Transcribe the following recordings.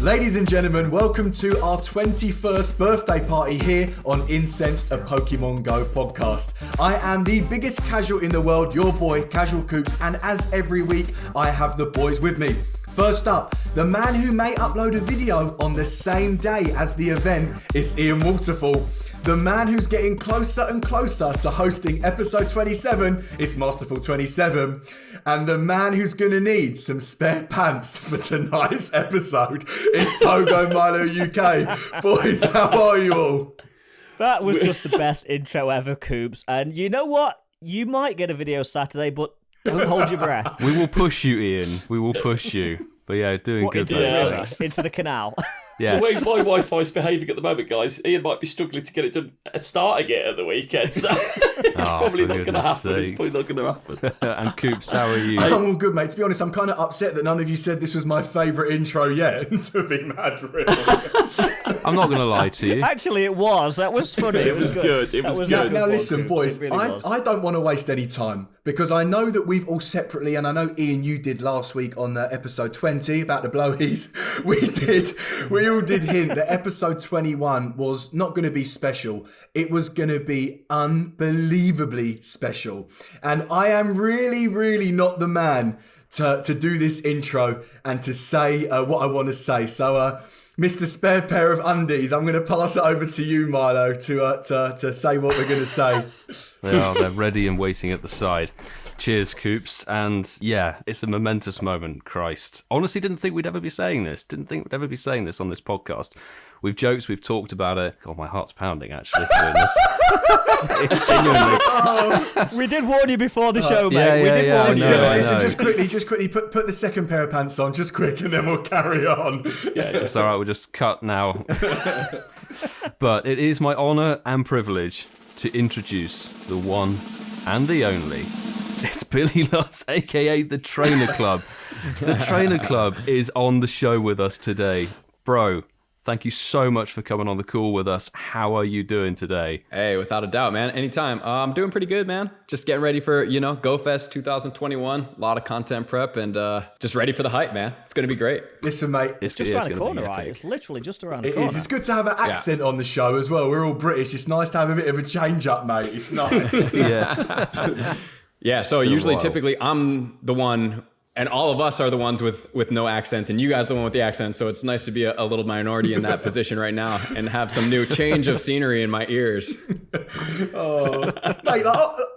Ladies and gentlemen, welcome to our 21st birthday party here on Incensed, a Pokemon Go podcast. I am the biggest casual in the world, your boy, Casual Coops, and as every week, I have the boys with me. First up, the man who may upload a video on the same day as the event is Ian Waterfall. The man who's getting closer and closer to hosting episode 27 is Masterful 27. And the man who's going to need some spare pants for tonight's episode is Pogo Milo UK. Boys, how are you all? That was just the best intro ever, Coops. And you know what? You might get a video Saturday, but don't hold your breath. We will push you, Ian. We will push you. But yeah, doing good. Into the river, into the canal. Yeah. The way my Wi-Fi's behaving at the moment, guys, Ian might be struggling to get it done, starting it at the weekend. So it's probably not going to happen. It's probably not going to happen. And Coops, how are you? I'm all good, mate. To be honest, I'm kind of upset that none of you said this was my favourite intro yet. To be mad, really. I'm not going to lie to you. Actually, it was. That was funny. It was good. It was good. Now listen, boys, really I don't want to waste any time because I know that we've all separately, and I know Ian, you did last week on episode 20 about the blowies. We all did hint that episode 21 was not going to be special. It was going to be unbelievably special. And I am really, really not the man to do this intro and to say what I want to say. So, Mr. Spare Pair of Undies, I'm going to pass it over to you, Milo, to say what we're going to say. They're ready and waiting at the side. Cheers, Coops. And yeah, it's a momentous moment, Christ. Honestly, didn't think we'd ever be saying this. Didn't think we'd ever be saying this on this podcast. We've joked, we've talked about it. God, my heart's pounding, actually, doing this. Genuinely. We did warn you before the show, mate. We did warn you. Listen, just quickly, put the second pair of pants on, just quick, and then we'll carry on. Yeah, it's all right, we'll just cut now. But it is my honour and privilege to introduce the one and the only. It's Billy Lutz, a.k.a. The Trainer Club. The Trainer Club is on the show with us today. Bro, thank you so much for coming on the call with us. How are you doing today? Hey, without a doubt, man. Anytime. I'm doing pretty good, man. Just getting ready for, GoFest 2021. A lot of content prep and just ready for the hype, man. It's going to be great. Listen, mate. It's just around the corner, right? It's literally just around the corner. It is. It's good to have an accent on the show as well. We're all British. It's nice to have a bit of a change up, mate. It's nice. Yeah. Yeah, so typically, I'm the one, and all of us are the ones with no accents, and you guys are the one with the accents, so it's nice to be a little minority in that position right now and have some new change of scenery in my ears. Mate,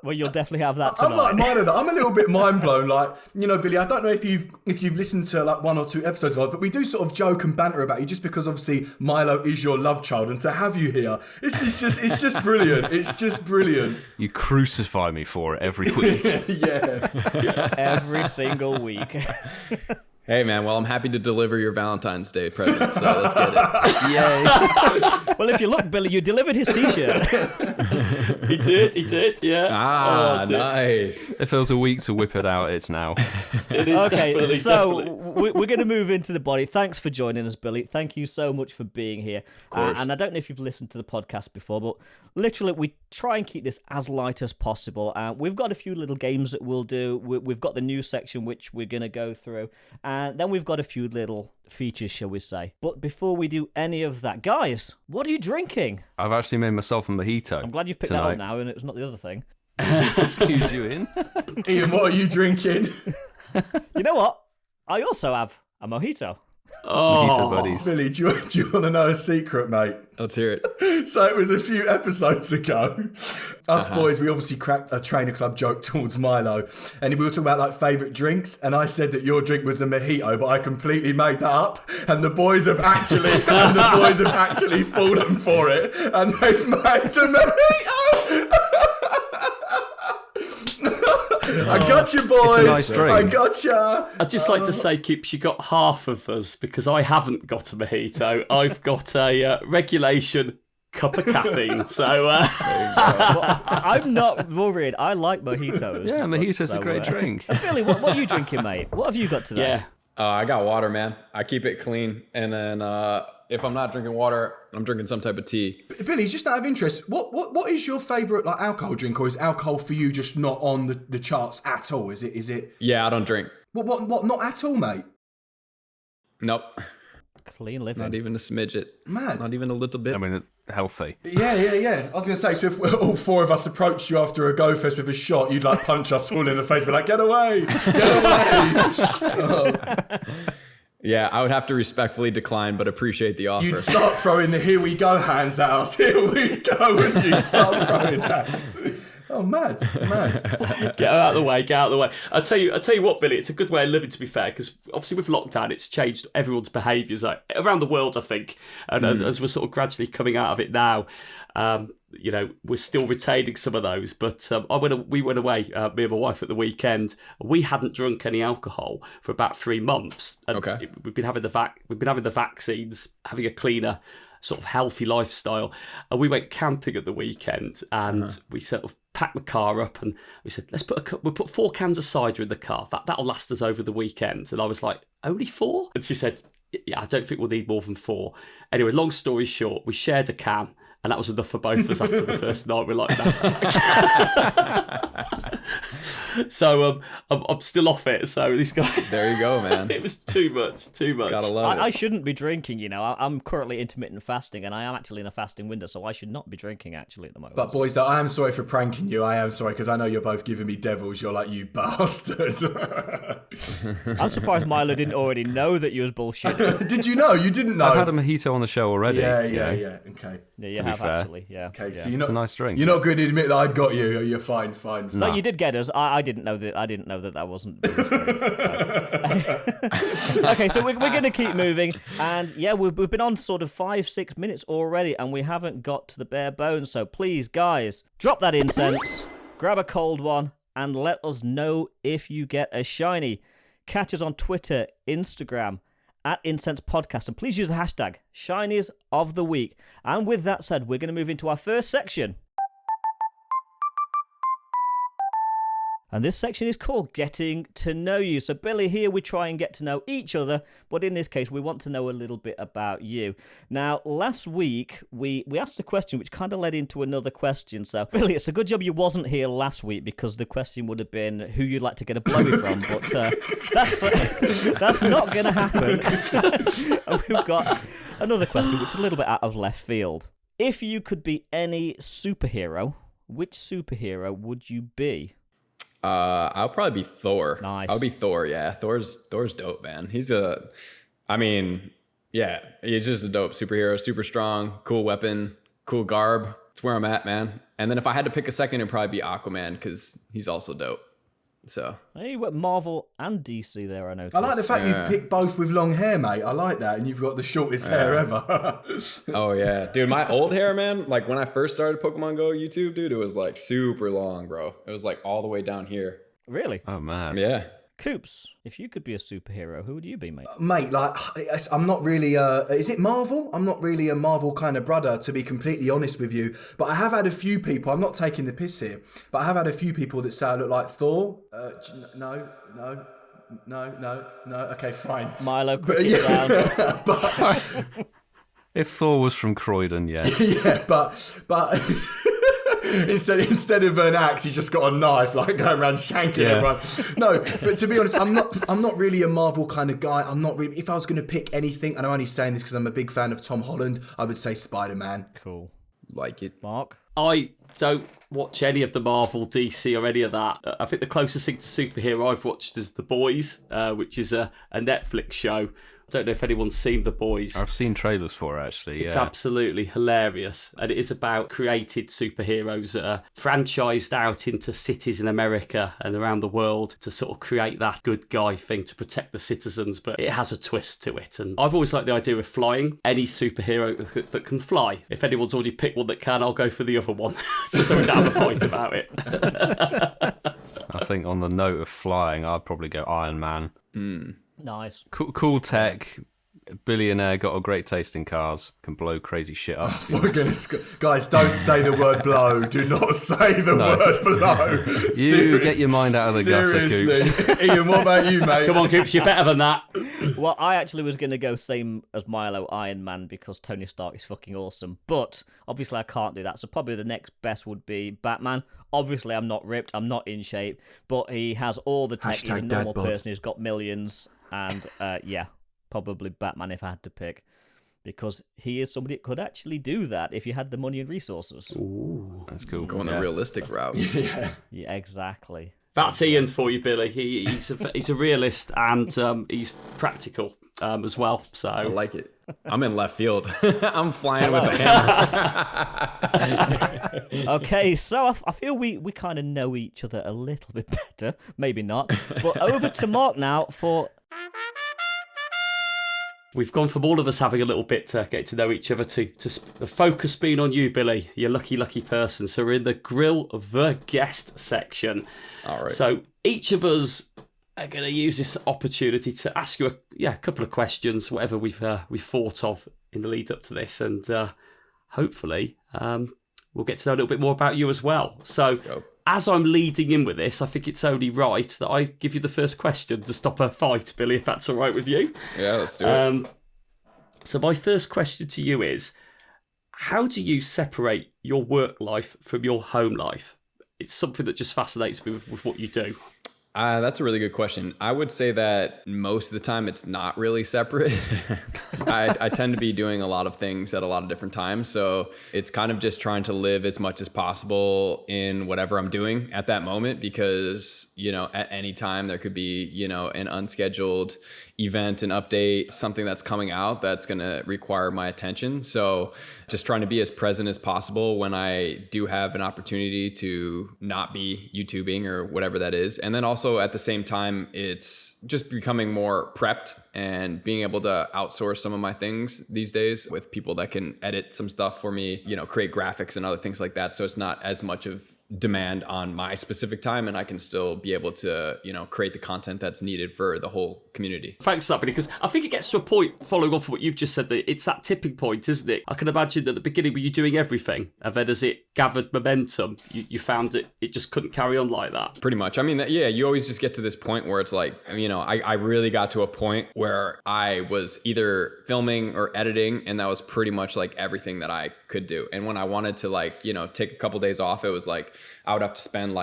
well, you'll definitely have that tonight. I'm like Milo, I'm a little bit mind blown. Like, Billy, I don't know if you've listened to like one or two episodes of it, but we do sort of joke and banter about you just because obviously Milo is your love child, and to have you here, it's just brilliant. It's just brilliant. You crucify me for it every week. Yeah. Every single week. Hey, man, well, I'm happy to deliver your Valentine's Day present, so let's get it. Yay. Well, if you look, Billy, you delivered his t-shirt. He did, yeah. Nice. It feels a week to whip it out. It's now. It is definitely. We're going to move into the body. Thanks for joining us, Billy. Thank you so much for being here. Of course. And I don't know if you've listened to the podcast before, but literally we try and keep this as light as possible. We've got a few little games that we'll do. We've got the news section, which we're going to go through. And then we've got a few little features, shall we say. But before we do any of that, guys, what are you drinking? I've actually made myself a mojito. I'm glad you've picked that up now, and it's not the other thing. Excuse you, Ian. Ian, what are you drinking? You know what? I also have a mojito. Mojito buddies. Billy, do you want to know a secret, mate? Let's hear it. So it was a few episodes ago. Us boys, we obviously cracked a Trainer Club joke towards Milo, and we were talking about like favourite drinks, and I said that your drink was a mojito, but I completely made that up, and the boys have actually fallen for it, and they've made a mojito. I got you, boys. It's a nice drink. I got you. I'd just like to say, Coops, you got half of us because I haven't got a mojito. I've got a regulation cup of caffeine. So well, I'm not worried. I like mojitos. Yeah, mojito's a great drink. Billy, what are you drinking, mate? What have you got today? yeah. I got water, man. I keep it clean, and then if I'm not drinking water, I'm drinking some type of tea. Billy, just out of interest, what is your favourite like alcohol drink, or is alcohol for you just not on the charts at all? Is it? Yeah, I don't drink. What? Not at all, mate. Nope. Clean living. Not even a smidget. Mad. Not even a little bit. I mean, healthy. Yeah. I was going to say, so if all four of us approached you after a Go Fest with a shot, you'd like punch us all in the face, be like, get away, get away. Yeah, I would have to respectfully decline, but appreciate the offer. You'd start throwing the here we go hands at us. Here we go, and you'd start throwing hands. Oh, mad. Get out of the way. I'll tell you what, Billy, it's a good way of living, to be fair, because obviously with lockdown, it's changed everyone's behaviours around the world, I think. And as we're sort of gradually coming out of it now, we're still retaining some of those. But we went away, me and my wife, at the weekend. We hadn't drunk any alcohol for about 3 months. And we've been having the vaccines, having a cleaner, sort of healthy lifestyle. And we went camping at the weekend, and we sort of packed the car up, and we said, we'll put 4 cans of cider in the car. That'll last us over the weekend. And I was like, only 4? And she said, yeah, I don't think we'll need more than 4. Anyway, long story short, we shared a can, and that was enough for both of us after the first night. We're like, no. So I'm still off it. So this guy, there you go, man. It was too much. Gotta love it. I shouldn't be drinking, I'm currently intermittent fasting, and I am actually in a fasting window, so I should not be drinking actually at the moment. But boys, though, I am sorry for pranking you. I am sorry, because I know you're both giving me devils. You're like, you bastard. I'm surprised Milo didn't already know that you was bullshitting. Did you know? You didn't know? I've had a mojito on the show already. Yeah. Okay. Yeah, you To be have fair. actually. Yeah. Okay, yeah. so you're It's a nice drink. You're not going to admit that I'd got you. You're fine. No, you did get us. I didn't know that. I didn't know that wasn't. Okay, so we're going to keep moving, and yeah, we've been on sort of 5-6 minutes already, and we haven't got to the bare bones. So please, guys, drop that incense, grab a cold one, and let us know if you get a shiny. Catch us on Twitter, Instagram, at Incensed Podcast, and please use the hashtag Shinies of the Week. And with that said, we're going to move into our first section. And this section is called Getting to Know You. So, Billy, here we try and get to know each other, but in this case, we want to know a little bit about you. Now, last week, we asked a question which kind of led into another question. So, Billy, it's a good job you wasn't here last week, because the question would have been who you'd like to get a blowy from, but that's not going to happen. And we've got another question, which is a little bit out of left field. If you could be any superhero, which superhero would you be? I'll probably be Thor. Nice. I'll be Thor. Yeah, Thor's dope, man. He's just a dope superhero. Super strong, cool weapon, cool garb. It's where I'm at, man. And then if I had to pick a second, it'd probably be Aquaman, because he's also dope. So Hey, you went Marvel and DC there, I noticed. I like the fact you've picked both with long hair, mate. I like that. And you've got the shortest hair ever. oh yeah, dude, my old hair, man. Like when I first started Pokemon Go YouTube, dude, it was like super long, bro. It was like all the way down here. Really? Oh, man. Yeah. Coops, if you could be a superhero, who would you be, mate? Mate, like, I'm not really, is it Marvel? I'm not really a Marvel kind of brother, to be completely honest with you. But I have had a few people, I'm not taking the piss here, but I have had a few people that say I look like Thor. No. Okay, fine. Milo, quick it down. But, If Thor was from Croydon, yes. yeah, but instead of an axe, he's just got a knife, like going around shanking everyone. No, but to be honest, I'm not really a Marvel kind of guy. I'm not really. If I was going to pick anything, and I'm only saying this because I'm a big fan of Tom Holland, I would say Spider-Man. Cool. Like it. Mark? I don't watch any of the Marvel, DC, or any of that. I think the closest thing to superhero I've watched is The Boys, which is a Netflix show. I don't know if anyone's seen The Boys. I've seen trailers for it, actually. It's absolutely hilarious. And it is about created superheroes that are franchised out into cities in America and around the world to sort of create that good guy thing to protect the citizens. But it has a twist to it. And I've always liked the idea of flying. Any superhero that can fly. If anyone's already picked one that can, I'll go for the other one. So we don't have a fight about it. I think on the note of flying, I'd probably go Iron Man. Nice. Cool tech, billionaire, got a great taste in cars, can blow crazy shit up. For goodness, guys, don't say the word blow. Do not say the word blow. You get your mind out of the gutter, Coops. Ian, what about you, mate? Come on, Coops, you're better than that. Well, I actually was going to go same as Milo, Iron Man, because Tony Stark is fucking awesome. But obviously I can't do that, so probably the next best would be Batman. Obviously I'm not ripped, I'm not in shape, but he has all the tech. He's a normal person who's got millions, and probably Batman if I had to pick, because he is somebody that could actually do that if you had the money and resources. Ooh, that's cool. Going the realistic route. Yeah. Yeah, exactly. That's Ian for you, Billy. He's a realist and he's practical as well. So I like it. I'm in left field. I'm flying with a hammer. Okay, so I feel we kind of know each other a little bit better. Maybe not. But over to Mark now for... We've gone from all of us having a little bit to get to know each other to the focus being on you, Billy. You're lucky person. So we're in the Grill the Guest section. All right. So each of us are going to use this opportunity to ask you a couple of questions, whatever we've thought of in the lead up to this, and hopefully we'll get to know a little bit more about you as well. So as I'm leading in with this, I think it's only right that I give you the first question to stop a fight, Billy, if that's all right with you. Yeah, let's do it. So my first question to you is, how do you separate your work life from your home life? It's something that just fascinates me with what you do. That's a really good question. I would say that most of the time it's not really separate. I tend to be doing a lot of things at a lot of different times. So it's kind of just trying to live as much as possible in whatever I'm doing at that moment, because, at any time there could be, an unscheduled event, an update, something that's coming out that's going to require my attention. So just trying to be as present as possible when I do have an opportunity to not be YouTubing or whatever that is. And then also at the same time, it's just becoming more prepped and being able to outsource some of my things these days with people that can edit some stuff for me, create graphics and other things like that. So it's not as much of demand on my specific time, and I can still be able to, create the content that's needed for the whole community. Thanks for that, Billy, because I think it gets to a point, following on from what you've just said, that it's that tipping point, isn't it? I can imagine at the beginning were you doing everything, and then as it gathered momentum, you found it just couldn't carry on like that. Pretty much. I mean, you always just get to this point where it's like, I really got to a point where I was either filming or editing, and that was pretty much like everything that I could do. And when I wanted to take a couple days off, it was like I would have to spend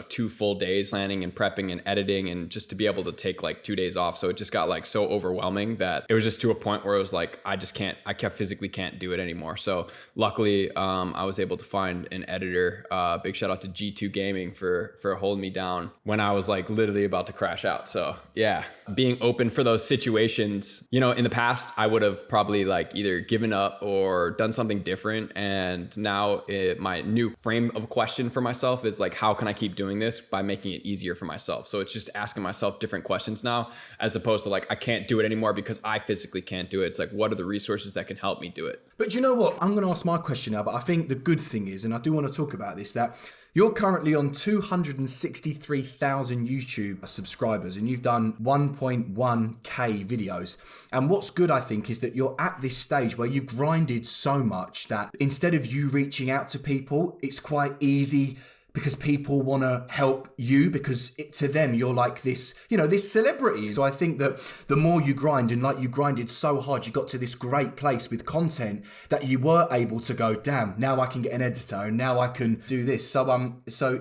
2 full days planning and prepping and editing, and just to be able to take 2 days off. So it just got so overwhelming that it was just to a point where it was like, I physically can't do it anymore. So luckily, I was able to find an editor. Big shout out to G2 Gaming for holding me down when I was literally about to crash out. So yeah, being open for those situations, in the past, I would have probably either given up or done something different. And now my new frame of question for myself is how can I keep doing this by making it easier for myself? So it's just asking myself different questions now, as opposed to I can't do it anymore because I physically can't do it. It's what are the resources that can help me do it? But you know what? I'm going to ask my question now, but I think the good thing is, and I do want to talk about this, that you're currently on 263,000 YouTube subscribers, and you've done 1.1k videos. And what's good, I think, is that you're at this stage where you grinded so much that instead of you reaching out to people, it's quite easy because people want to help you, because to them you're this, this celebrity. So I think that the more you grind, and you grinded so hard, you got to this great place with content that you were able to go, damn, now I can get an editor and now I can do this. So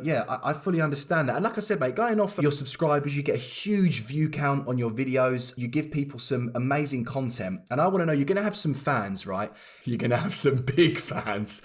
yeah, I fully understand that. And like I said, mate, going off your subscribers, you get a huge view count on your videos. You give people some amazing content. And I want to know, you're going to have some fans, right? You're going to have some big fans.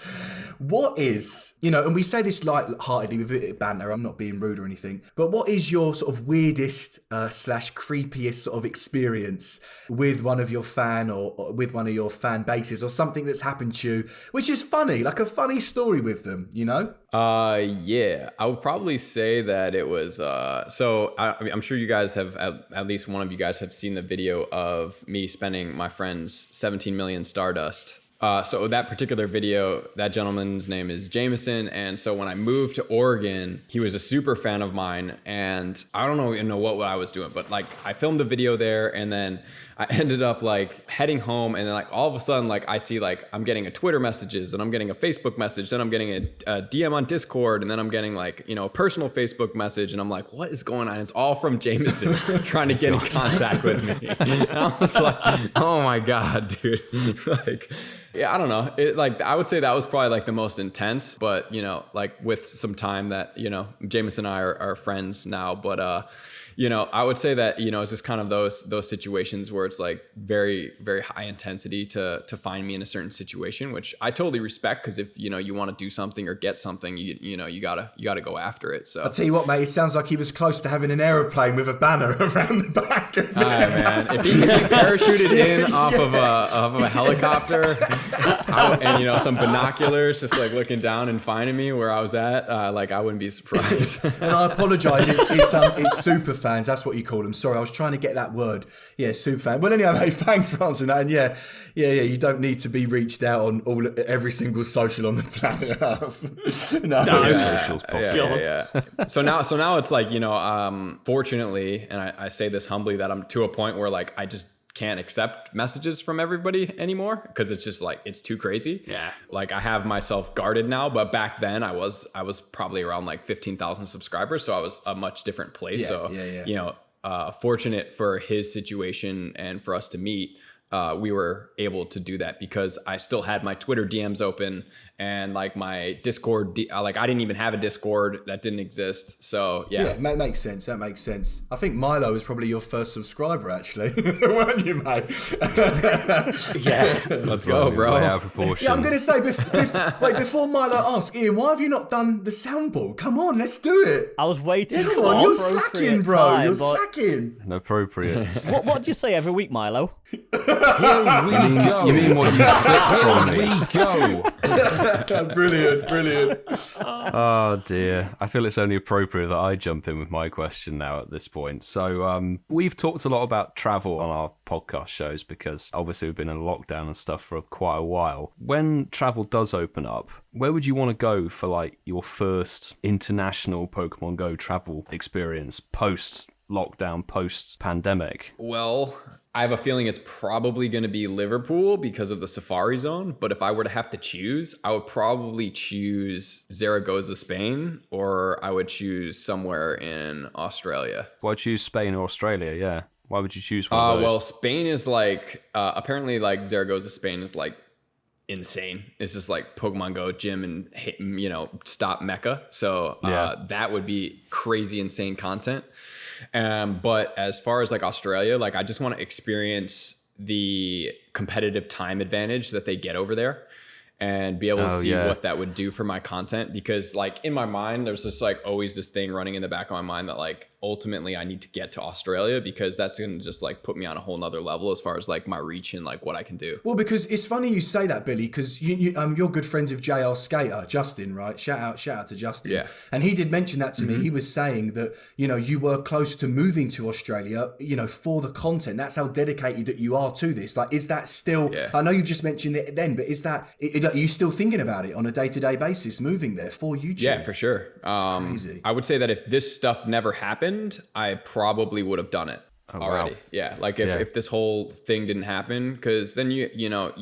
What is, and we say this light-heartedly with a bit of banter, I'm not being rude or anything, but what is your sort of weirdest / creepiest sort of experience with one of your fan or with one of your fan bases, or something that's happened to you which is funny, a funny story with them, Yeah, I would probably say that it was I'm sure you guys have, at least one of you guys have seen the video of me spending my friend's 17 million Stardust. So that particular video, that gentleman's name is Jameson. And so when I moved to Oregon, he was a super fan of mine. And I don't even know what I was doing, but I filmed the video there, and then I ended up heading home. And then all of a sudden, I see I'm getting a Twitter messages, and I'm getting a Facebook message, then I'm getting a DM on Discord, and then I'm getting a personal Facebook message. And I'm like, what is going on? It's all from Jameson trying to get in contact with me. And I was like, oh my God, dude. Yeah, I don't know. I would say that was probably like the most intense, but like with some time that, Jameis and I are friends now, but I would say that, it's just kind of those situations where it's like very, very high intensity to find me in a certain situation, which I totally respect, because if, you want to do something or get something, you gotta go after it. So I'll tell you what, mate, it sounds like he was close to having an aeroplane with a banner around the back of it. Man, if he parachuted in off of a helicopter and, some binoculars, just like looking down and finding me where I was at, I wouldn't be surprised. And I apologise, it's super fans, that's what you call them. Sorry, I was trying to get that word. Yeah, super fan. Well, anyway, mate, thanks for answering that. And yeah, you don't need to be reached out on every single social on the planet Earth. No. Socials possible. Yeah. So now it's like, fortunately, and I say this humbly, that I'm to a point where like I just can't accept messages from everybody anymore, because it's just like it's too crazy. Yeah. Like I have myself guarded now, but back then I was probably around like 15,000 subscribers, so I was a much different place. Fortunate for his situation and for us to meet, we were able to do that because I still had my Twitter DMs open and like my Discord, I didn't even have a Discord, that didn't exist. So yeah, that makes sense. That makes sense. I think Milo was probably your first subscriber, actually, weren't you, mate? Yeah, let's go, bro. Way out of proportion. Yeah, I'm gonna say before Milo asks, Ian, why have you not done the soundboard? Come on, let's do it. I was waiting. Yeah, come on, you're slacking, bro. Time, you're slacking. Inappropriate. What do you say every week, Milo? You mean what you clipped from me? We go. Brilliant. Oh dear. I feel it's only appropriate that I jump in with my question now at this point. So we've talked a lot about travel on our podcast shows because obviously we've been in lockdown and stuff for quite a while. When travel does open up, where would you want to go for like your first international Pokemon Go travel experience post-lockdown, post-pandemic? Well, I have a feeling it's probably going to be Liverpool because of the Safari Zone. But if I were to have to choose, I would probably choose Zaragoza, Spain, or I would choose somewhere in Australia. Why choose Spain or Australia? Yeah. Why would you choose one of those? Well, Spain is like, apparently like Zaragoza, Spain is like insane. It's just like Pokemon Go gym and, stop Mecca. So that would be crazy, insane content. But as far as like Australia, like I just want to experience the competitive time advantage that they get over there and be able to see what that would do for my content. Because like in my mind, there's just like always this thing running in the back of my mind that like ultimately I need to get to Australia because that's going to just like put me on a whole nother level as far as like my reach and like what I can do. Well, because it's funny you say that, Billy, because you're good friends with JR Skater, Justin, right? Shout out to Justin. Yeah. And he did mention that to me. He was saying that, you were close to moving to Australia, for the content. That's how dedicated that you are to this. Like, is that still, I know you've just mentioned it then, but is that, are you still thinking about it on a day-to-day basis, moving there for YouTube? Yeah, for sure. It's crazy. I would say that if this stuff never happened, I probably would have done it already. Wow. Yeah. Like if this whole thing didn't happen, because then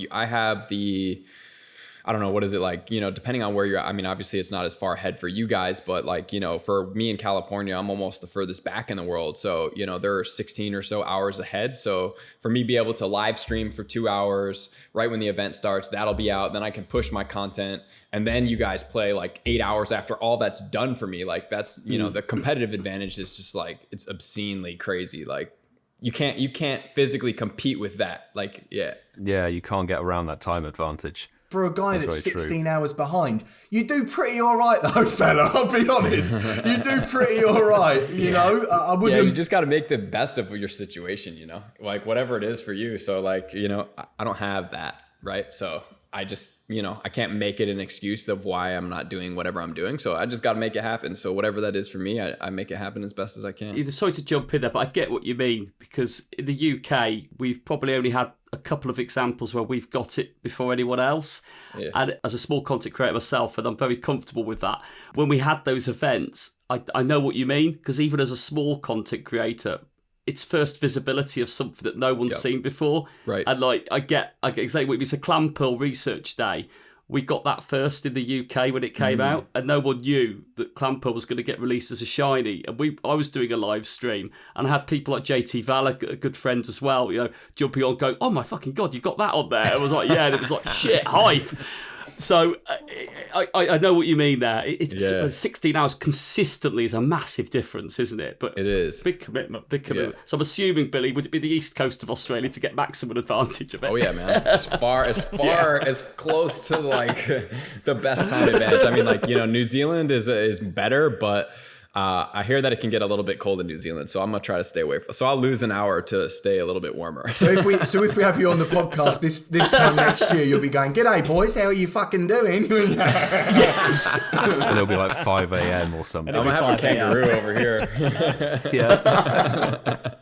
I have the, I don't know, what is it like, depending on where you're at. I mean, obviously it's not as far ahead for you guys, but like, for me in California, I'm almost the furthest back in the world. So, there are 16 or so hours ahead. So for me, be able to live stream for 2 hours right when the event starts, that'll be out. Then I can push my content. And then you guys play like 8 hours after all that's done for me. Like that's, the competitive advantage is just like, it's obscenely crazy. Like you can't physically compete with that. Like, yeah. Yeah, you can't get around that time advantage. For a guy that's 16 hours behind, you do pretty all right though, fella. I'll be honest. You do pretty all right, you know? I wouldn't... Yeah, you just got to make the best of your situation, Like whatever it is for you. So like, I don't have that, right? So I just, I can't make it an excuse of why I'm not doing whatever I'm doing. So I just got to make it happen. So whatever that is for me, I make it happen as best as I can. Sorry to jump in there, but I get what you mean, because in the UK, we've probably only had a couple of examples where we've got it before anyone else. Yeah. And as a small content creator myself, and I'm very comfortable with that, when we had those events, I know what you mean, because even as a small content creator, it's first visibility of something that no one's seen before. Right. And like I get exactly what you mean. It's a Clam Pearl Research Day we got that first in the UK when it came out, and no one knew that Clamper was going to get released as a shiny. And I was doing a live stream, and I had people like JT Valor, a good friend as well, jumping on, going, "Oh my fucking god, you got that on there!" I was like, "Yeah," and it was like, "Shit, hype." So I know what you mean there. It's 16 hours consistently is a massive difference, isn't it? But it is. Big commitment. So I'm assuming, Billy, would it be the east coast of Australia to get maximum advantage of it? Oh yeah, man. As close to like the best time advantage. I mean, New Zealand is better, but I hear that it can get a little bit cold in New Zealand, so I'm gonna try to stay away from. So I'll lose an hour to stay a little bit warmer. So if we have you on the podcast this time next year, you'll be going, "G'day boys, how are you fucking doing?" And it'll be like 5 a.m. or something. I'm gonna have a kangaroo over here. Yeah.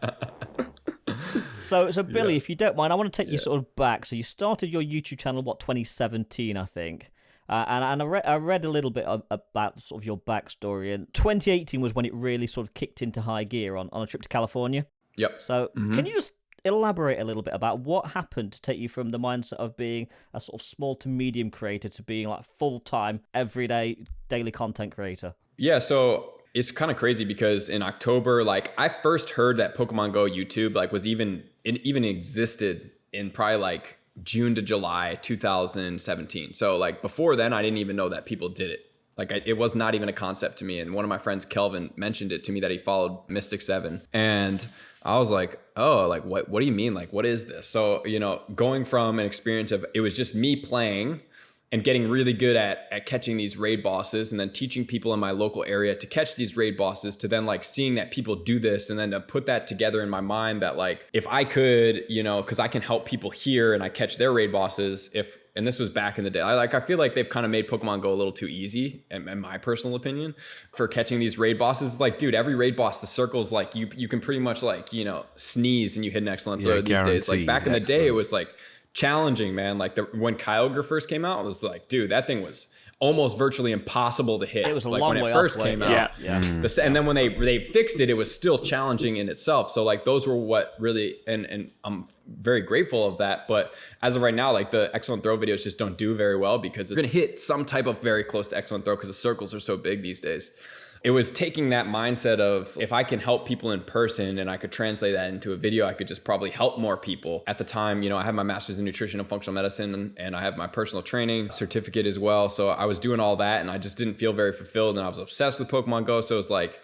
So Billy, if you don't mind, I want to take you sort of back. So you started your YouTube channel, 2017, I think. And I read a little bit about sort of your backstory, and 2018 was when it really sort of kicked into high gear on a trip to California. Yep. So can you just elaborate a little bit about what happened to take you from the mindset of being a sort of small to medium creator to being like full-time, everyday, daily content creator? Yeah, so it's kind of crazy because in October, like I first heard that Pokemon Go YouTube was even existed in probably like June to July 2017. So like before then, I didn't even know that people did it. It was not even a concept to me. And one of my friends, Kelvin, mentioned it to me that he followed Mystic 7. And I was like, oh, like what do you mean? Like, what is this? So, going from an experience of it was just me playing and getting really good at catching these raid bosses, and then teaching people in my local area to catch these raid bosses, to then like seeing that people do this, and then to put that together in my mind that like if I could, because I can help people here and I catch their raid bosses, and this was back in the day. I feel like they've kind of made Pokemon Go a little too easy, in my personal opinion, for catching these raid bosses. Like, dude, every raid boss, the circles, like you can pretty much like, sneeze and you hit an excellent throw these days. Like back in the day, it was like challenging, man. Like when Kyogre first came out, it was like, dude, that thing was almost virtually impossible to hit. It was a like long when way it first off came way. out. Yeah. And then when they fixed it, it was still challenging in itself. So like those were what really, and I'm very grateful of that. But as of right now, like the excellent throw videos just don't do very well because they're gonna hit some type of very close to excellent throw because the circles are so big these days. It was taking that mindset of if I can help people in person and I could translate that into a video, I could just probably help more people. At the time, I have my master's in nutrition and functional medicine, and I have my personal training certificate as well. So I was doing all that and I just didn't feel very fulfilled, and I was obsessed with Pokemon Go. So it was like,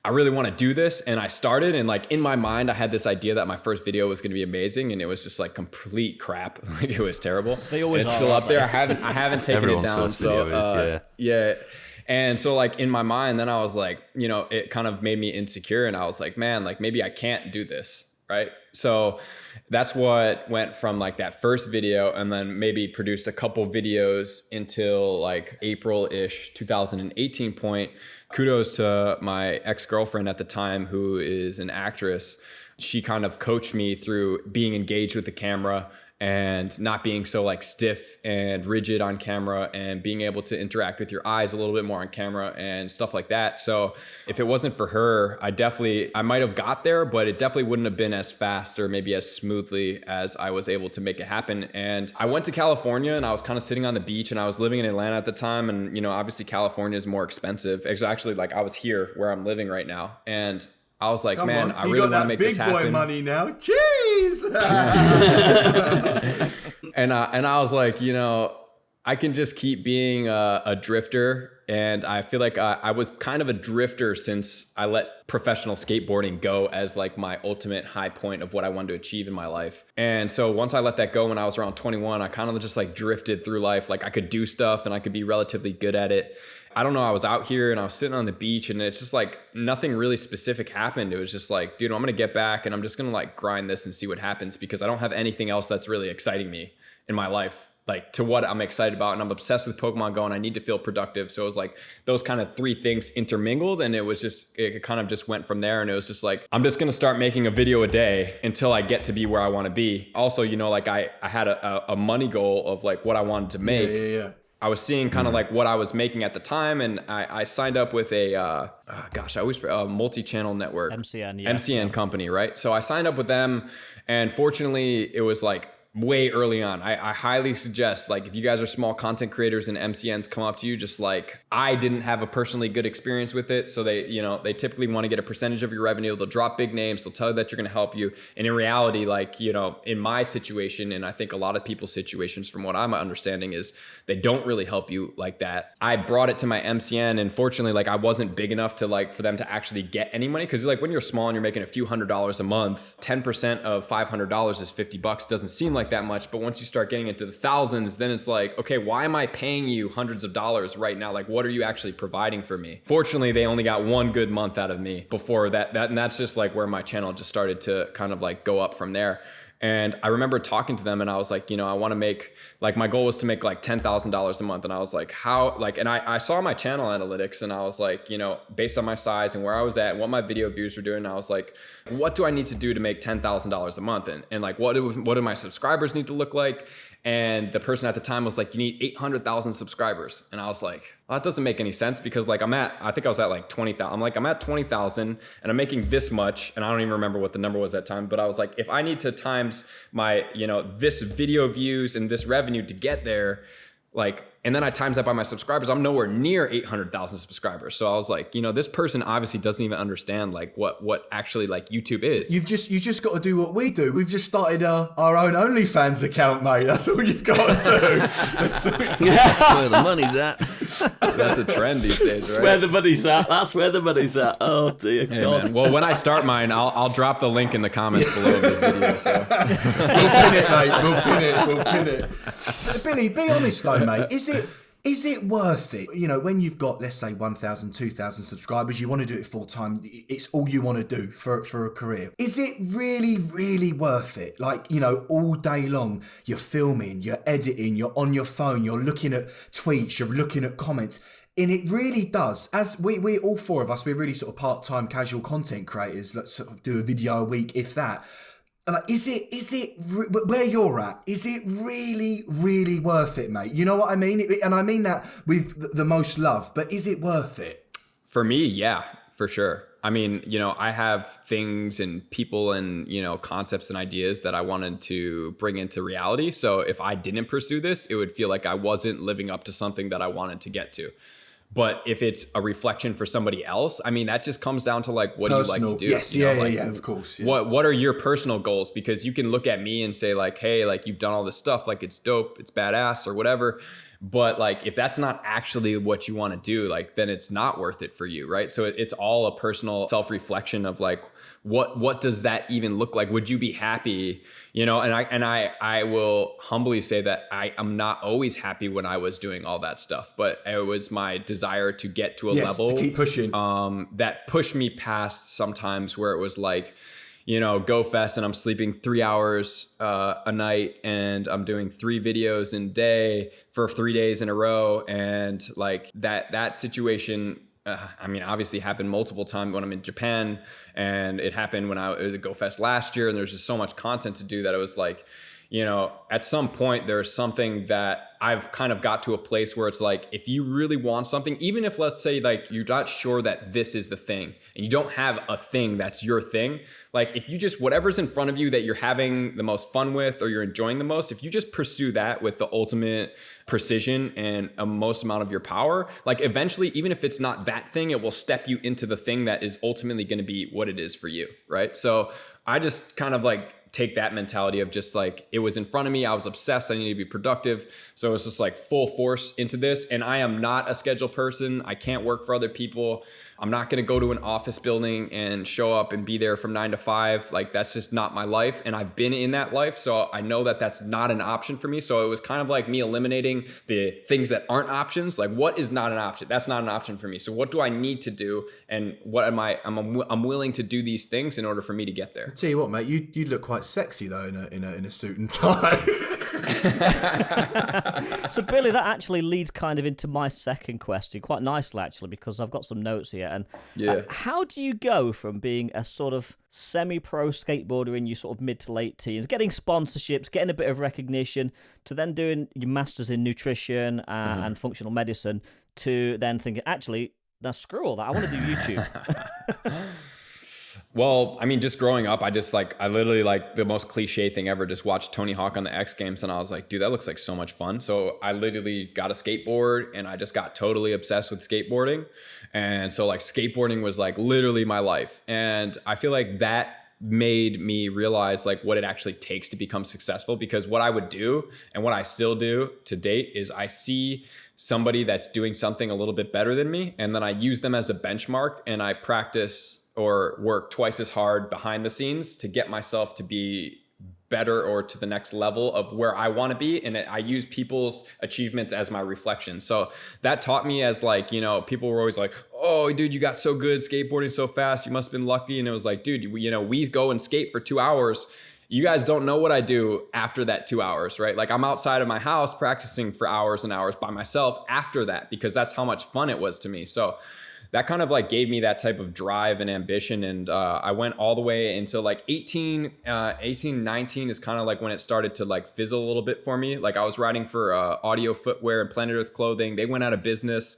I really want to do this. And I started, and like in my mind, I had this idea that my first video was going to be amazing, and it was just like complete crap. Like it was terrible. They always and it's are, still up there. I haven't taken Everyone's it down. first video is, yeah. And so like in my mind, then I was like, it kind of made me insecure, and I was like, man, like maybe I can't do this. Right. So that's what went from like that first video, and then maybe produced a couple videos until like April-ish 2018 point. Kudos to my ex-girlfriend at the time, who is an actress. She kind of coached me through being engaged with the camera and not being so like stiff and rigid on camera, and being able to interact with your eyes a little bit more on camera and stuff like that. So if it wasn't for her, I might have got there, but it definitely wouldn't have been as fast or maybe as smoothly as I was able to make it happen. And I went to California, and I was kind of sitting on the beach, and I was living in Atlanta at the time. And, obviously California is more expensive. Actually, like I was here where I'm living right now. And I was like, I really want to make this happen. Big boy money now. Jeez. And I was like, I can just keep being a drifter. And I feel like I was kind of a drifter since I let professional skateboarding go as like my ultimate high point of what I wanted to achieve in my life. And so once I let that go when I was around 21, I kind of just like drifted through life. Like I could do stuff and I could be relatively good at it. I don't know, I was out here and I was sitting on the beach, and it's just like nothing really specific happened. It was just like, dude, I'm going to get back and I'm just going to like grind this and see what happens, because I don't have anything else that's really exciting me in my life, like to what I'm excited about. And I'm obsessed with Pokemon Go, and I need to feel productive. So it was like those kind of three things intermingled, and it kind of just went from there. And it was just like, I'm just going to start making a video a day until I get to be where I want to be. Also, like I had a money goal of like what I wanted to make. Yeah. I was seeing kind of like what I was making at the time, and I signed up with a multi-channel network, MCN company, right? So I signed up with them, and fortunately, it was like way early on. I highly suggest, like, if you guys are small content creators and MCNs come up to you, just like, I didn't have a personally good experience with it. So they, you know, they typically want to get a percentage of your revenue. They'll drop big names. They'll tell you that you're going to help you. And in reality, like, you know, in my situation, and I think a lot of people's situations from what I'm understanding is they don't really help you like that. I brought it to my MCN, and fortunately, like, I wasn't big enough to like, for them to actually get any money. Cause like when you're small and you're making a few $100s a month, 10% of $500 is $50. Doesn't seem like that much, but once you start getting into the thousands, then it's like, okay, why am I paying you hundreds of dollars right now? Like, what are you actually providing for me? Fortunately, they only got one good month out of me before that, and that's just like where my channel just started to kind of like go up from there. And I remember talking to them, and I was like, you know, I want to make, like, my goal was to make like $10,000 a month. And I was like, how, like, and I saw my channel analytics, and I was like, you know, based on my size and where I was at and what my video views were doing, and I was like, what do I need to do to make $10,000 a month? And like, what do my subscribers need to look like? And the person at the time was like, you need 800,000 subscribers. And I was like, well, that doesn't make any sense, because like I think I was at like 20,000. I'm like, I'm at 20,000 and I'm making this much. And I don't even remember what the number was at that time, but I was like, if I need to times my, you know, this video views and this revenue to get there, like, and then I times that by my subscribers, I'm nowhere near 800,000 subscribers. So I was like, you know, this person obviously doesn't even understand like what actually like YouTube is. You just got to do what we do. We've just started our own OnlyFans account, mate. That's all you've got to do. That's where the money's at. That's the trend these days, right? That's where the money's at. That's where the money's at. Oh dear God. Man. Well, when I start mine, I'll drop the link in the comments below this video. So. We'll pin it, mate. We'll pin it. Billy, be honest though, mate. Is it worth it? You know, when you've got, let's say, 1,000, 2,000 subscribers, you want to do it full time. It's all you want to do for a career. Is it really, really worth it? Like, you know, all day long, you're filming, you're editing, you're on your phone, you're looking at tweets, you're looking at comments. And it really does. As we all four of us, we're really sort of part-time casual content creators. Let's sort of do a video a week, if that. Like, is it where you're at? Is it really, really worth it, mate? You know what I mean? And I mean that with the most love, but is it worth it? For me, yeah, for sure. I mean, you know, I have things and people and, you know, concepts and ideas that I wanted to bring into reality. So if I didn't pursue this, it would feel like I wasn't living up to something that I wanted to get to. But if it's a reflection for somebody else, I mean, that just comes down to like, what Personal. do you like to do? Yes, you know, yeah, of course. Yeah. What are your personal goals? Because you can look at me and say like, hey, like you've done all this stuff, like it's dope, it's badass or whatever. But like, if that's not actually what you want to do, like, then it's not worth it for you, right? So it's all a personal self-reflection of like, what does that even look like? Would you be happy? You know, and I will humbly say that I am not always happy when I was doing all that stuff, but it was my desire to get to a level to keep pushing. That pushed me past sometimes where it was like, you know, go fest and I'm sleeping 3 hours a night and I'm doing 3 videos in a day for 3 days in a row. And like that situation, I mean, obviously happened multiple times when I'm in Japan, and it happened when I was at Go Fest last year, and there's just so much content to do that it was like, you know, at some point there's something that I've kind of got to a place where it's like, if you really want something, even if let's say like you're not sure that this is the thing and you don't have a thing that's your thing, like if you just, whatever's in front of you that you're having the most fun with or you're enjoying the most, if you just pursue that with the ultimate precision and a most amount of your power, like eventually, even if it's not that thing, it will step you into the thing that is ultimately going to be what it is for you, right? So I just kind of like take that mentality of just like, it was in front of me, I was obsessed, I needed to be productive. So it was just like full force into this. And I am not a scheduled person. I can't work for other people. I'm not going to go to an office building and show up and be there from 9 to 5. Like that's just not my life. And I've been in that life. So I know that that's not an option for me. So it was kind of like me eliminating the things that aren't options. Like what is not an option? That's not an option for me. So what do I need to do? And what am I'm willing to do these things in order for me to get there. I'll tell you what, mate, you look quite sexy though in a suit and tie. So Billy, that actually leads kind of into my second question, quite nicely actually, because I've got some notes here. And how do you go from being a sort of semi-pro skateboarder in your sort of mid to late teens, getting sponsorships, getting a bit of recognition, to then doing your masters in nutrition and functional medicine, to then thinking, actually, now screw all that, I want to do YouTube? Well, I mean, just growing up, I literally like the most cliche thing ever, just watched Tony Hawk on the X Games. And I was like, dude, that looks like so much fun. So I literally got a skateboard and I just got totally obsessed with skateboarding. And so like skateboarding was like literally my life. And I feel like that made me realize like what it actually takes to become successful, because what I would do and what I still do to date is I see somebody that's doing something a little bit better than me, and then I use them as a benchmark and I practice or work twice as hard behind the scenes to get myself to be better or to the next level of where I want to be. And I use people's achievements as my reflection. So that taught me, as like, you know, people were always like, oh, dude, you got so good skateboarding so fast. You must have been lucky. And it was like, dude, you know, we go and skate for 2 hours. You guys don't know what I do after that 2 hours, right? Like I'm outside of my house practicing for hours and hours by myself after that, because that's how much fun it was to me. So that kind of like gave me that type of drive and ambition. And I went all the way until like 18, 19 is kind of like when it started to like fizzle a little bit for me. Like I was riding for Audio Footwear and Planet Earth Clothing. They went out of business.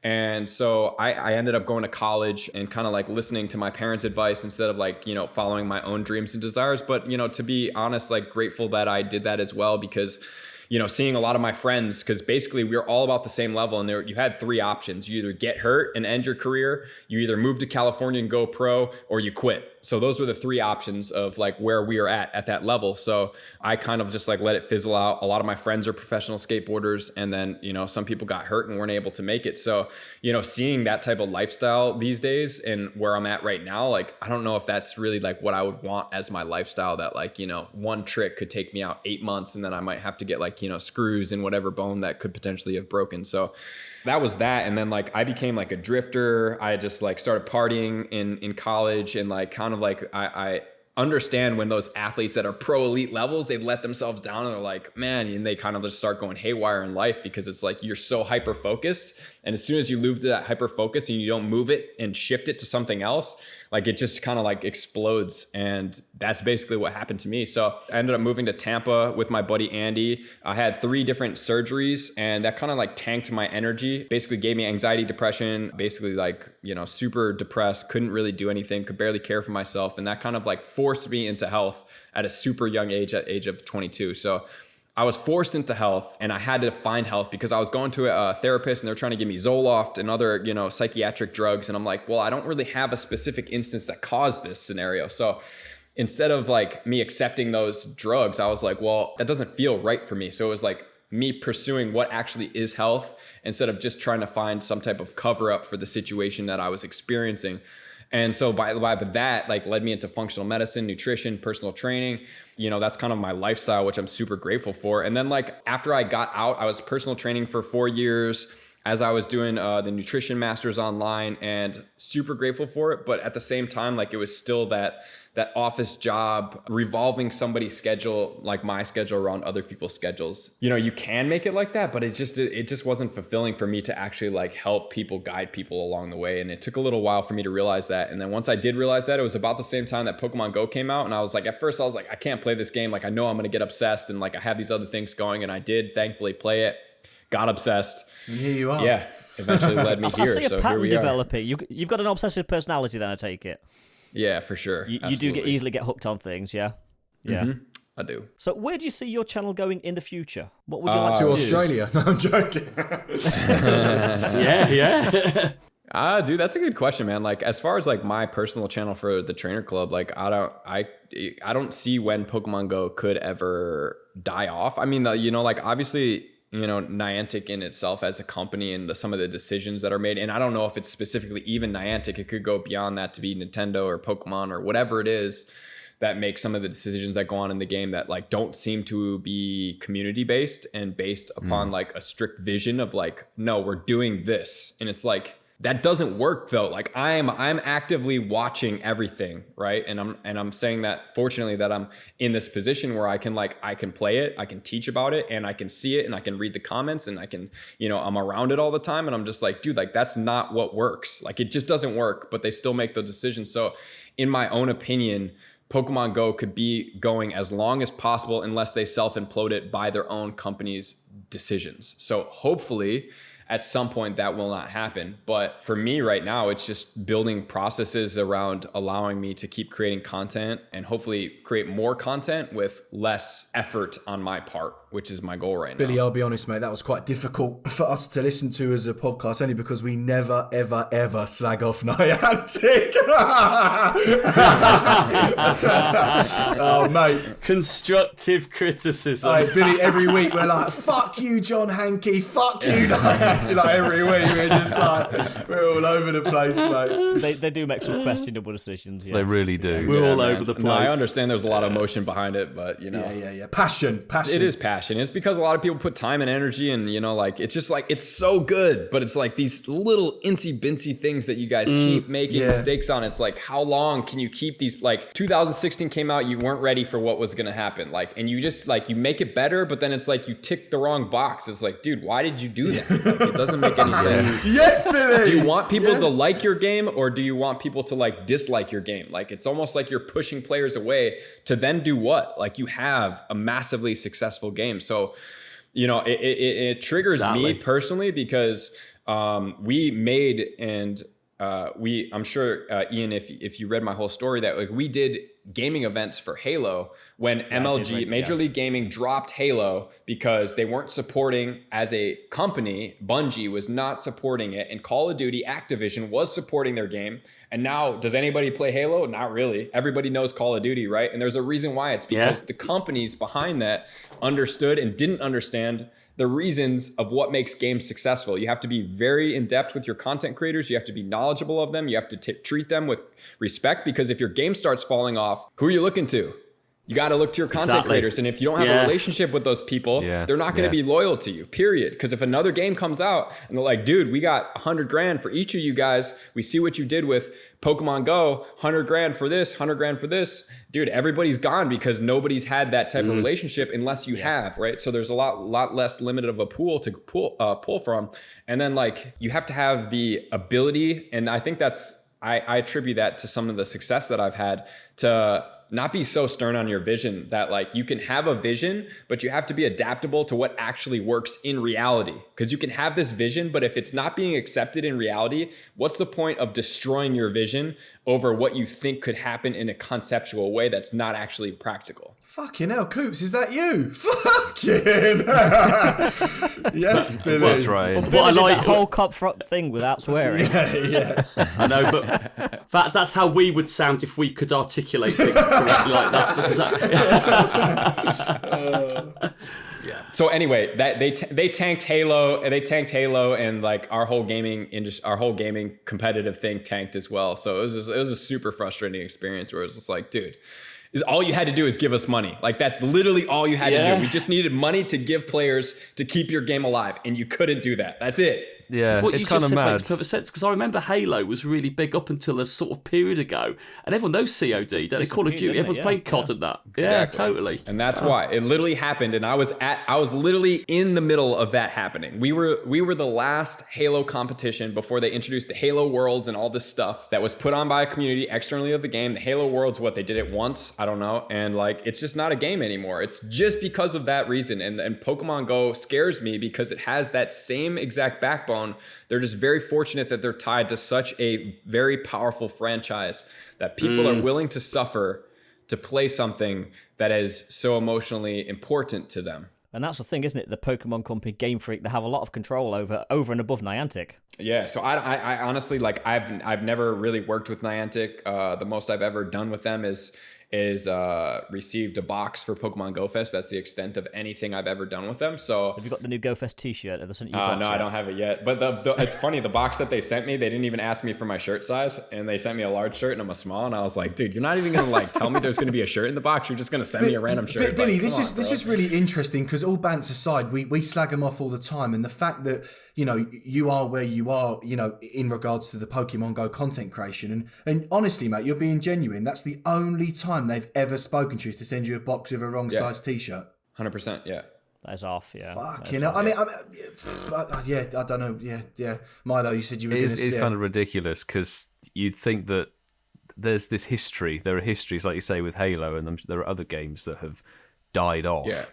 And so I ended up going to college and kind of like listening to my parents' advice instead of like, you know, following my own dreams and desires. But, you know, to be honest, like grateful that I did that as well, because you know, seeing a lot of my friends, because basically we were all about the same level, and you had 3 options. You either get hurt and end your career, you either move to California and go pro, or you quit. So those were the 3 options of like where we are at that level. So I kind of just like let it fizzle out. A lot of my friends are professional skateboarders, and then, you know, some people got hurt and weren't able to make it. So, you know, seeing that type of lifestyle these days and where I'm at right now, like, I don't know if that's really like what I would want as my lifestyle, that like, you know, one trick could take me out 8 months and then I might have to get like, you know, screws in whatever bone that could potentially have broken. So that was that. And then like I became like a drifter. I just like started partying in college, and like kind of like I understand when those athletes that are pro elite levels, they let themselves down and they're like, man, and they kind of just start going haywire in life, because it's like you're so hyper focused. And as soon as you lose that hyper focus and you don't move it and shift it to something else, like it just kind of like explodes. And that's basically what happened to me. So I ended up moving to Tampa with my buddy Andy. I had 3 different surgeries, and that kind of like tanked my energy, basically gave me anxiety, depression, basically like, you know, super depressed, couldn't really do anything, could barely care for myself. And that kind of like forced me into health at a super young age, at age of 22. So I was forced into health, and I had to find health because I was going to a therapist and they're trying to give me Zoloft and other, you know, psychiatric drugs. And I'm like, well, I don't really have a specific instance that caused this scenario. So instead of like me accepting those drugs, I was like, well, that doesn't feel right for me. So it was like me pursuing what actually is health instead of just trying to find some type of cover up for the situation that I was experiencing. And so by that, like led me into functional medicine, nutrition, personal training. You know, that's kind of my lifestyle, which I'm super grateful for. And then like after I got out, I was personal training for 4 years as I was doing the nutrition masters online, and super grateful for it. But at the same time, like it was still that office job, revolving somebody's schedule, like my schedule, around other people's schedules. You know, you can make it like that, but it just wasn't fulfilling for me to actually like help people, guide people along the way. And it took a little while for me to realize that. And then once I did realize that, it was about the same time that Pokemon Go came out. And I was like, at first I was like, I can't play this game. Like I know I'm going to get obsessed, and like I have these other things going, and I did thankfully play it, got obsessed. And here you are. Yeah, eventually led me here. I see a so here pattern we are. developing. You've got an obsessive personality then, I take it. Yeah, for sure. You do easily get hooked on things, yeah? Yeah. Mm-hmm. I do. So where do you see your channel going in the future? What would you like to To do? Australia. No, I'm joking. Yeah. Dude, that's a good question, man. Like as far as like my personal channel for the Trainer Club, like I don't see when Pokemon Go could ever die off. I mean, you know, like obviously, you know, Niantic in itself as a company and some of the decisions that are made. And I don't know if it's specifically even Niantic. It could go beyond that to be Nintendo or Pokemon or whatever it is that make some of the decisions that go on in the game that like don't seem to be community based and based upon like a strict vision of like, no, we're doing this. And it's like, that doesn't work though. Like I'm actively watching everything, right? And I'm saying that fortunately that I'm in this position where I can play it, I can teach about it, and I can see it, and I can read the comments, and I can, you know, I'm around it all the time, and I'm just like, dude, like that's not what works. Like it just doesn't work, but they still make those decisions. So in my own opinion, Pokemon Go could be going as long as possible unless they self-implode it by their own company's decisions. So hopefully at some point that will not happen. But for me right now, it's just building processes around allowing me to keep creating content and hopefully create more content with less effort on my part, which is my goal right now. Billy, I'll be honest, mate, that was quite difficult for us to listen to as a podcast, only because we never, ever, ever slag off Niantic. Oh, mate. Constructive criticism. Like, Billy, every week we're like, fuck you, John Hankey, fuck you, Niantic. Like, every week we're just like, we're all over the place, mate. They do make some questionable decisions. Yes. They really do. We're all over the place. No, I understand there's a lot of emotion behind it, but you know. Yeah. Passion. It is passion. It's because a lot of people put time and energy, and you know, like it's just like it's so good, but it's like these little incy bincy things that you guys keep making mistakes on. It's like, how long can you keep these? Like 2016 came out, you weren't ready for what was gonna happen, like, and you just like you make it better, but then it's like you tick the wrong box. It's like, dude, why did you do that? Like, it doesn't make any sense. Yes, Billy. Do you want people to like your game, or do you want people to like dislike your game? Like it's almost like you're pushing players away to then do what? Like you have a massively successful game. So, you know, it triggers me personally because we made and I'm sure Ian, if you read my whole story, that like we did gaming events for Halo when MLG, Major League Gaming, dropped Halo because they weren't supporting, as a company, Bungie was not supporting it, and Call of Duty Activision was supporting their game. And now, does anybody play Halo? Not really. Everybody knows Call of Duty, right? And there's a reason why. It's because the companies behind that understood and didn't understand the reasons of what makes games successful. You have to be very in depth with your content creators. You have to be knowledgeable of them. You have to treat them with respect, because if your game starts falling off, who are you looking to? You got to look to your content creators. And if you don't have a relationship with those people, they're not going to be loyal to you, period. Because if another game comes out and they're like, dude, we got $100,000 for each of you guys. We see what you did with Pokemon Go, $100,000 for this, $100,000 for this. Dude, everybody's gone because nobody's had that type of relationship unless you have, right? So there's a lot less limited of a pool to pull from. And then like you have to have the ability, and I think I attribute that to some of the success that I've had, to not be so stern on your vision, that like you can have a vision, but you have to be adaptable to what actually works in reality. Because you can have this vision, but if it's not being accepted in reality, what's the point of destroying your vision over what you think could happen in a conceptual way that's not actually practical? Fucking hell, Coops, is that you? Fucking yes, Billy. That's right. But I like that whole cop front thing without swearing. Yeah. I know, but that's how we would sound if we could articulate things correctly like that. Because So anyway, that they tanked Halo, and like our whole gaming industry, our whole gaming competitive thing tanked as well. So it was a super frustrating experience where it was just like, dude, all you had to do is give us money. Like that's literally all you had to do. We just needed money to give players to keep your game alive, and you couldn't do that. That's it. Yeah, what it's you kind just of said mad. makes perfect sense, because I remember Halo was really big up until a sort of period ago, and everyone knows COD, don't they? Call of Duty, everyone's playing COD and that. Yeah, Exactly. totally. And that's why it literally happened. And I was literally in the middle of that happening. We were the last Halo competition before they introduced the Halo Worlds and all this stuff that was put on by a community externally of the game. The Halo Worlds, what they did it once, I don't know. And like, it's just not a game anymore. It's just because of that reason. And Pokemon Go scares me because it has that same exact backbone. They're just very fortunate that they're tied to such a very powerful franchise that people are willing to suffer to play something that is so emotionally important to them. And that's the thing, isn't it? The Pokemon company, Game Freak, they have a lot of control over and above Niantic. Yeah, so I honestly, like, I've never really worked with Niantic. The most I've ever done with them is received a box for Pokemon Go Fest. That's the extent of anything I've ever done with them. So Have you got the new Go Fest t-shirt? Have they sent you no, I don't have it yet. But it's funny, the box that they sent me, they didn't even ask me for my shirt size, and they sent me a large shirt and I'm a small, and I was like, dude, you're not even gonna like tell me there's gonna be a shirt in the box. You're just gonna send me a random shirt. Billy, Like, this is really interesting, because all bants aside, we slag them off all the time, and the fact that, you know, you are where you are, you know, in regards to the Pokemon Go content creation, and honestly, mate, you're being genuine. That's the only time they've ever spoken to you, is to send you a box with a wrong size t-shirt. 100%, yeah. That is off, yeah. Fucking hell. I mean, yeah, I don't know. Yeah. Milo, you said you were going to say. It's kind of ridiculous, because you'd think that there's this history. There are histories, like you say, with Halo, and there are other games that have died off. Yeah.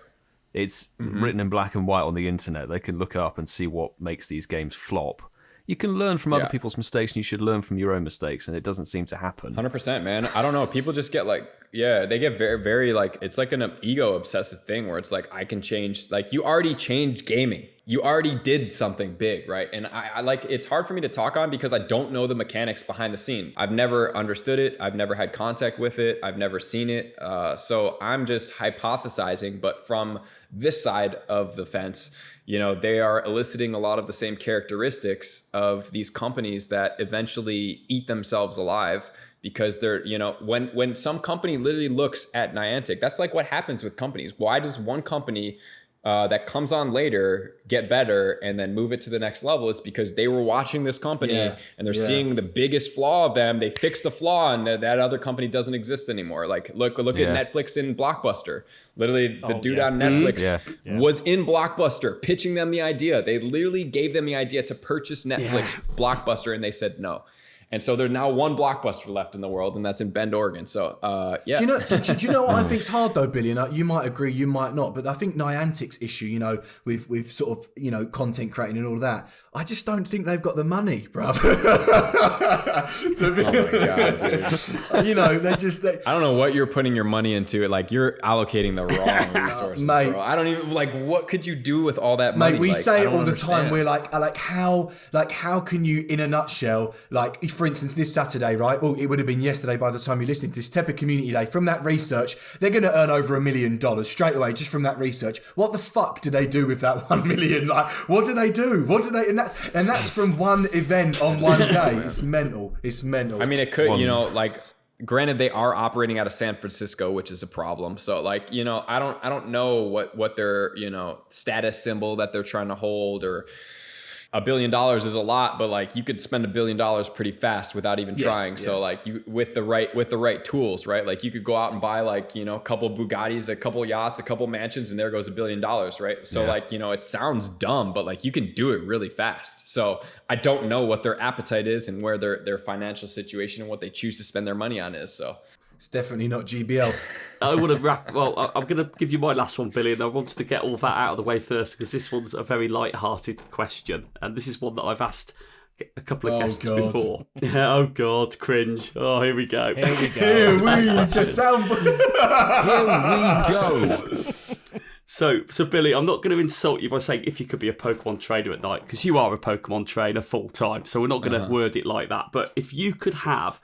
It's written in black and white on the internet. They can look up and see what makes these games flop. You can learn from other people's mistakes, and you should learn from your own mistakes, and it doesn't seem to happen. 100%, man. I don't know. People just get like, they get very, very like, it's like an ego obsessive thing where it's like, I can change, like you already changed gaming. You already did something big, right? And I like, it's hard for me to talk on because I don't know the mechanics behind the scene. I've never understood it. I've never had contact with it. I've never seen it. So I'm just hypothesizing, but from this side of the fence, they are eliciting a lot of the same characteristics of these companies that eventually eat themselves alive because they're, when some company literally looks at Niantic, that's like what happens with companies. Why does one company that comes on later get better and then move it to the next level? It's because they were watching this company and they're seeing the biggest flaw of them. They fix the flaw and that other company doesn't exist anymore. Like look at Netflix and Blockbuster. Literally the dude on Netflix was in Blockbuster pitching them the idea. They literally gave them the idea to purchase Netflix, Blockbuster, and they said no. And so there's now one Blockbuster left in the world, and that's in Bend, Oregon. So, Do you know what I think's hard though, Billy? And you might agree, you might not, but I think Niantic's issue, with sort of, content creating and all of that, I just don't think they've got the money, bruv. Oh my God, dude. I don't know what you're putting your money into. Like, you're allocating the wrong resources, mate. Bro. I don't even, what could you do with all that money? Mate, we say it all the time. We're how can you, in a nutshell, for instance, this Saturday, right? Well, it would have been yesterday by the time you're listening to this, Tepper Community Day. From that research, they're going to earn over $1 million straight away just from that research. What the fuck do they do with that 1 million? What do they do? And that's from one event on one day. It's mental. I mean, it could, granted, they are operating out of San Francisco, which is a problem. So, I don't know what their, status symbol that they're trying to hold, or $1 billion is a lot, but you could spend $1 billion pretty fast without even trying. Yeah. So you with the right tools, right? You could go out and buy a couple Bugattis, a couple yachts, a couple mansions, and there goes $1 billion, right? So it sounds dumb, but you can do it really fast. So I don't know what their appetite is and where their financial situation and what they choose to spend their money on is. So it's definitely not GBL. I would have wrapped. Well, I'm going to give you my last one, Billy, and I wanted to get all that out of the way first because this one's a very light-hearted question, and this is one that I've asked a couple of guests before. Oh God, cringe! Oh, here we go. Here we go. So Billy, I'm not going to insult you by saying if you could be a Pokemon trainer at night, because you are a Pokemon trainer full time. So we're not going to word it like that. But if you could have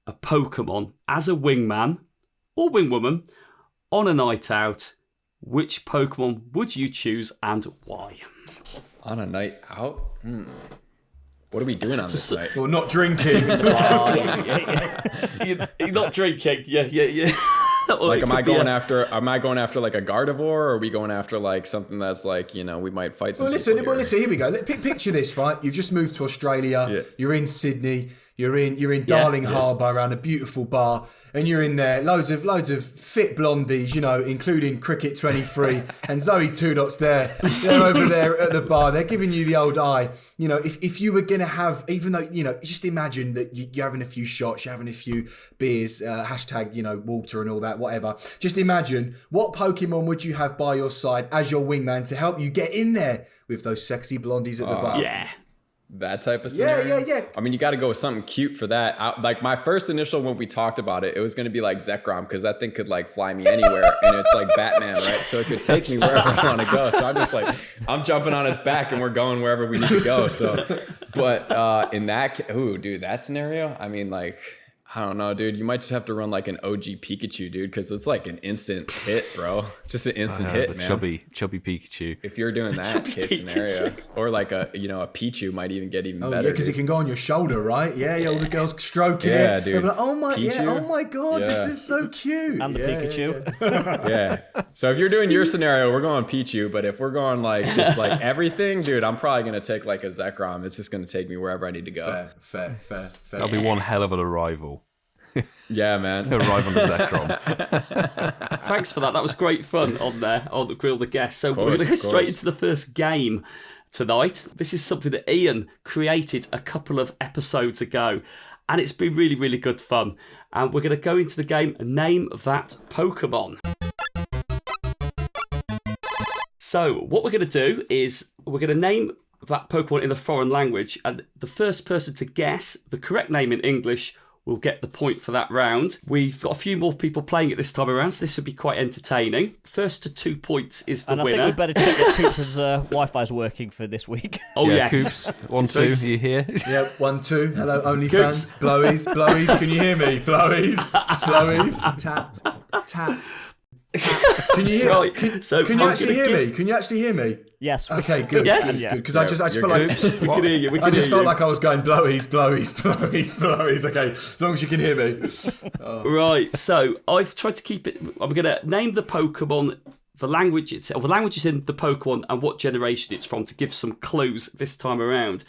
a Pokemon as a wingman or wingwoman on a night out, which Pokemon would you choose and why? On a night out? What are we doing on this night? Well, not drinking. You're not drinking. Yeah. Am I going after a Gardevoir, or are we going after something that's we might fight some listen, here we go. Picture this, right? You've just moved to Australia. Yeah. You're in Sydney. You're in Darling Harbour around a beautiful bar, and you're in there, loads of fit blondies, including Cricket 23 and Zoe Two Dots there. They're over there at the bar. They're giving you the old eye. If you were going to have, even though, just imagine that you're having a few shots, you're having a few beers, hashtag, water and all that, whatever. Just imagine, what Pokemon would you have by your side as your wingman to help you get in there with those sexy blondies at the bar? Yeah. That type of scenario? Yeah. I mean, you got to go with something cute for that. My first initial, when we talked about it, it was going to be Zekrom, because that thing could fly me anywhere, and it's like Batman, right? So it could take me wherever I want to go. So I'm just I'm jumping on its back and we're going wherever we need to go. So, but in that, dude, that scenario, I mean, I don't know, dude. You might just have to run an OG Pikachu, dude, because it's an instant hit, bro. Just an instant hit, man. Chubby Pikachu. If you're doing that case scenario, or a Pichu might even get even better. Yeah, because it can go on your shoulder, right? Yeah. All the girls stroking it. Yeah, dude. They're like, oh my god, this is so cute. And the Pikachu. Yeah. So if you're doing your scenario, we're going Pichu. But if we're going just everything, dude, I'm probably gonna take a Zekrom. It's just gonna take me wherever I need to go. Fair. That'll be one hell of an arrival. Yeah, man. Arrive on the Zekrom. Thanks for that. That was great fun on there on the Grill the Guest. So we're going to go straight into the first game tonight. This is something that Ian created a couple of episodes ago, and it's been really, really good fun. And we're going to go into the game Name That Pokémon. So what we're going to do is we're going to name that Pokemon in a foreign language, and the first person to guess the correct name in English will get the point for that round. We've got a few more people playing it this time around, so this should be quite entertaining. First to 2 points is the winner. And I think we better check that Coops' Wi-Fi's working for this week. Oh, yeah, yes. Coops, 1, 2, are you here? Yeah, 1, 2. Hello, OnlyFans. Blowies, can you hear me? Blowies. Tap. Can you hear Right, Can so you I'm actually gonna hear give- me? Can you actually hear me? Yes. Okay, good. Yes. Good, because I just felt like We can hear you. I just felt like I was going blowies. Okay, as long as you can hear me. Right, so I've tried to keep it. I'm going to name the Pokemon, the language itself, the language is in the Pokemon, and what generation it's from to give some clues this time around.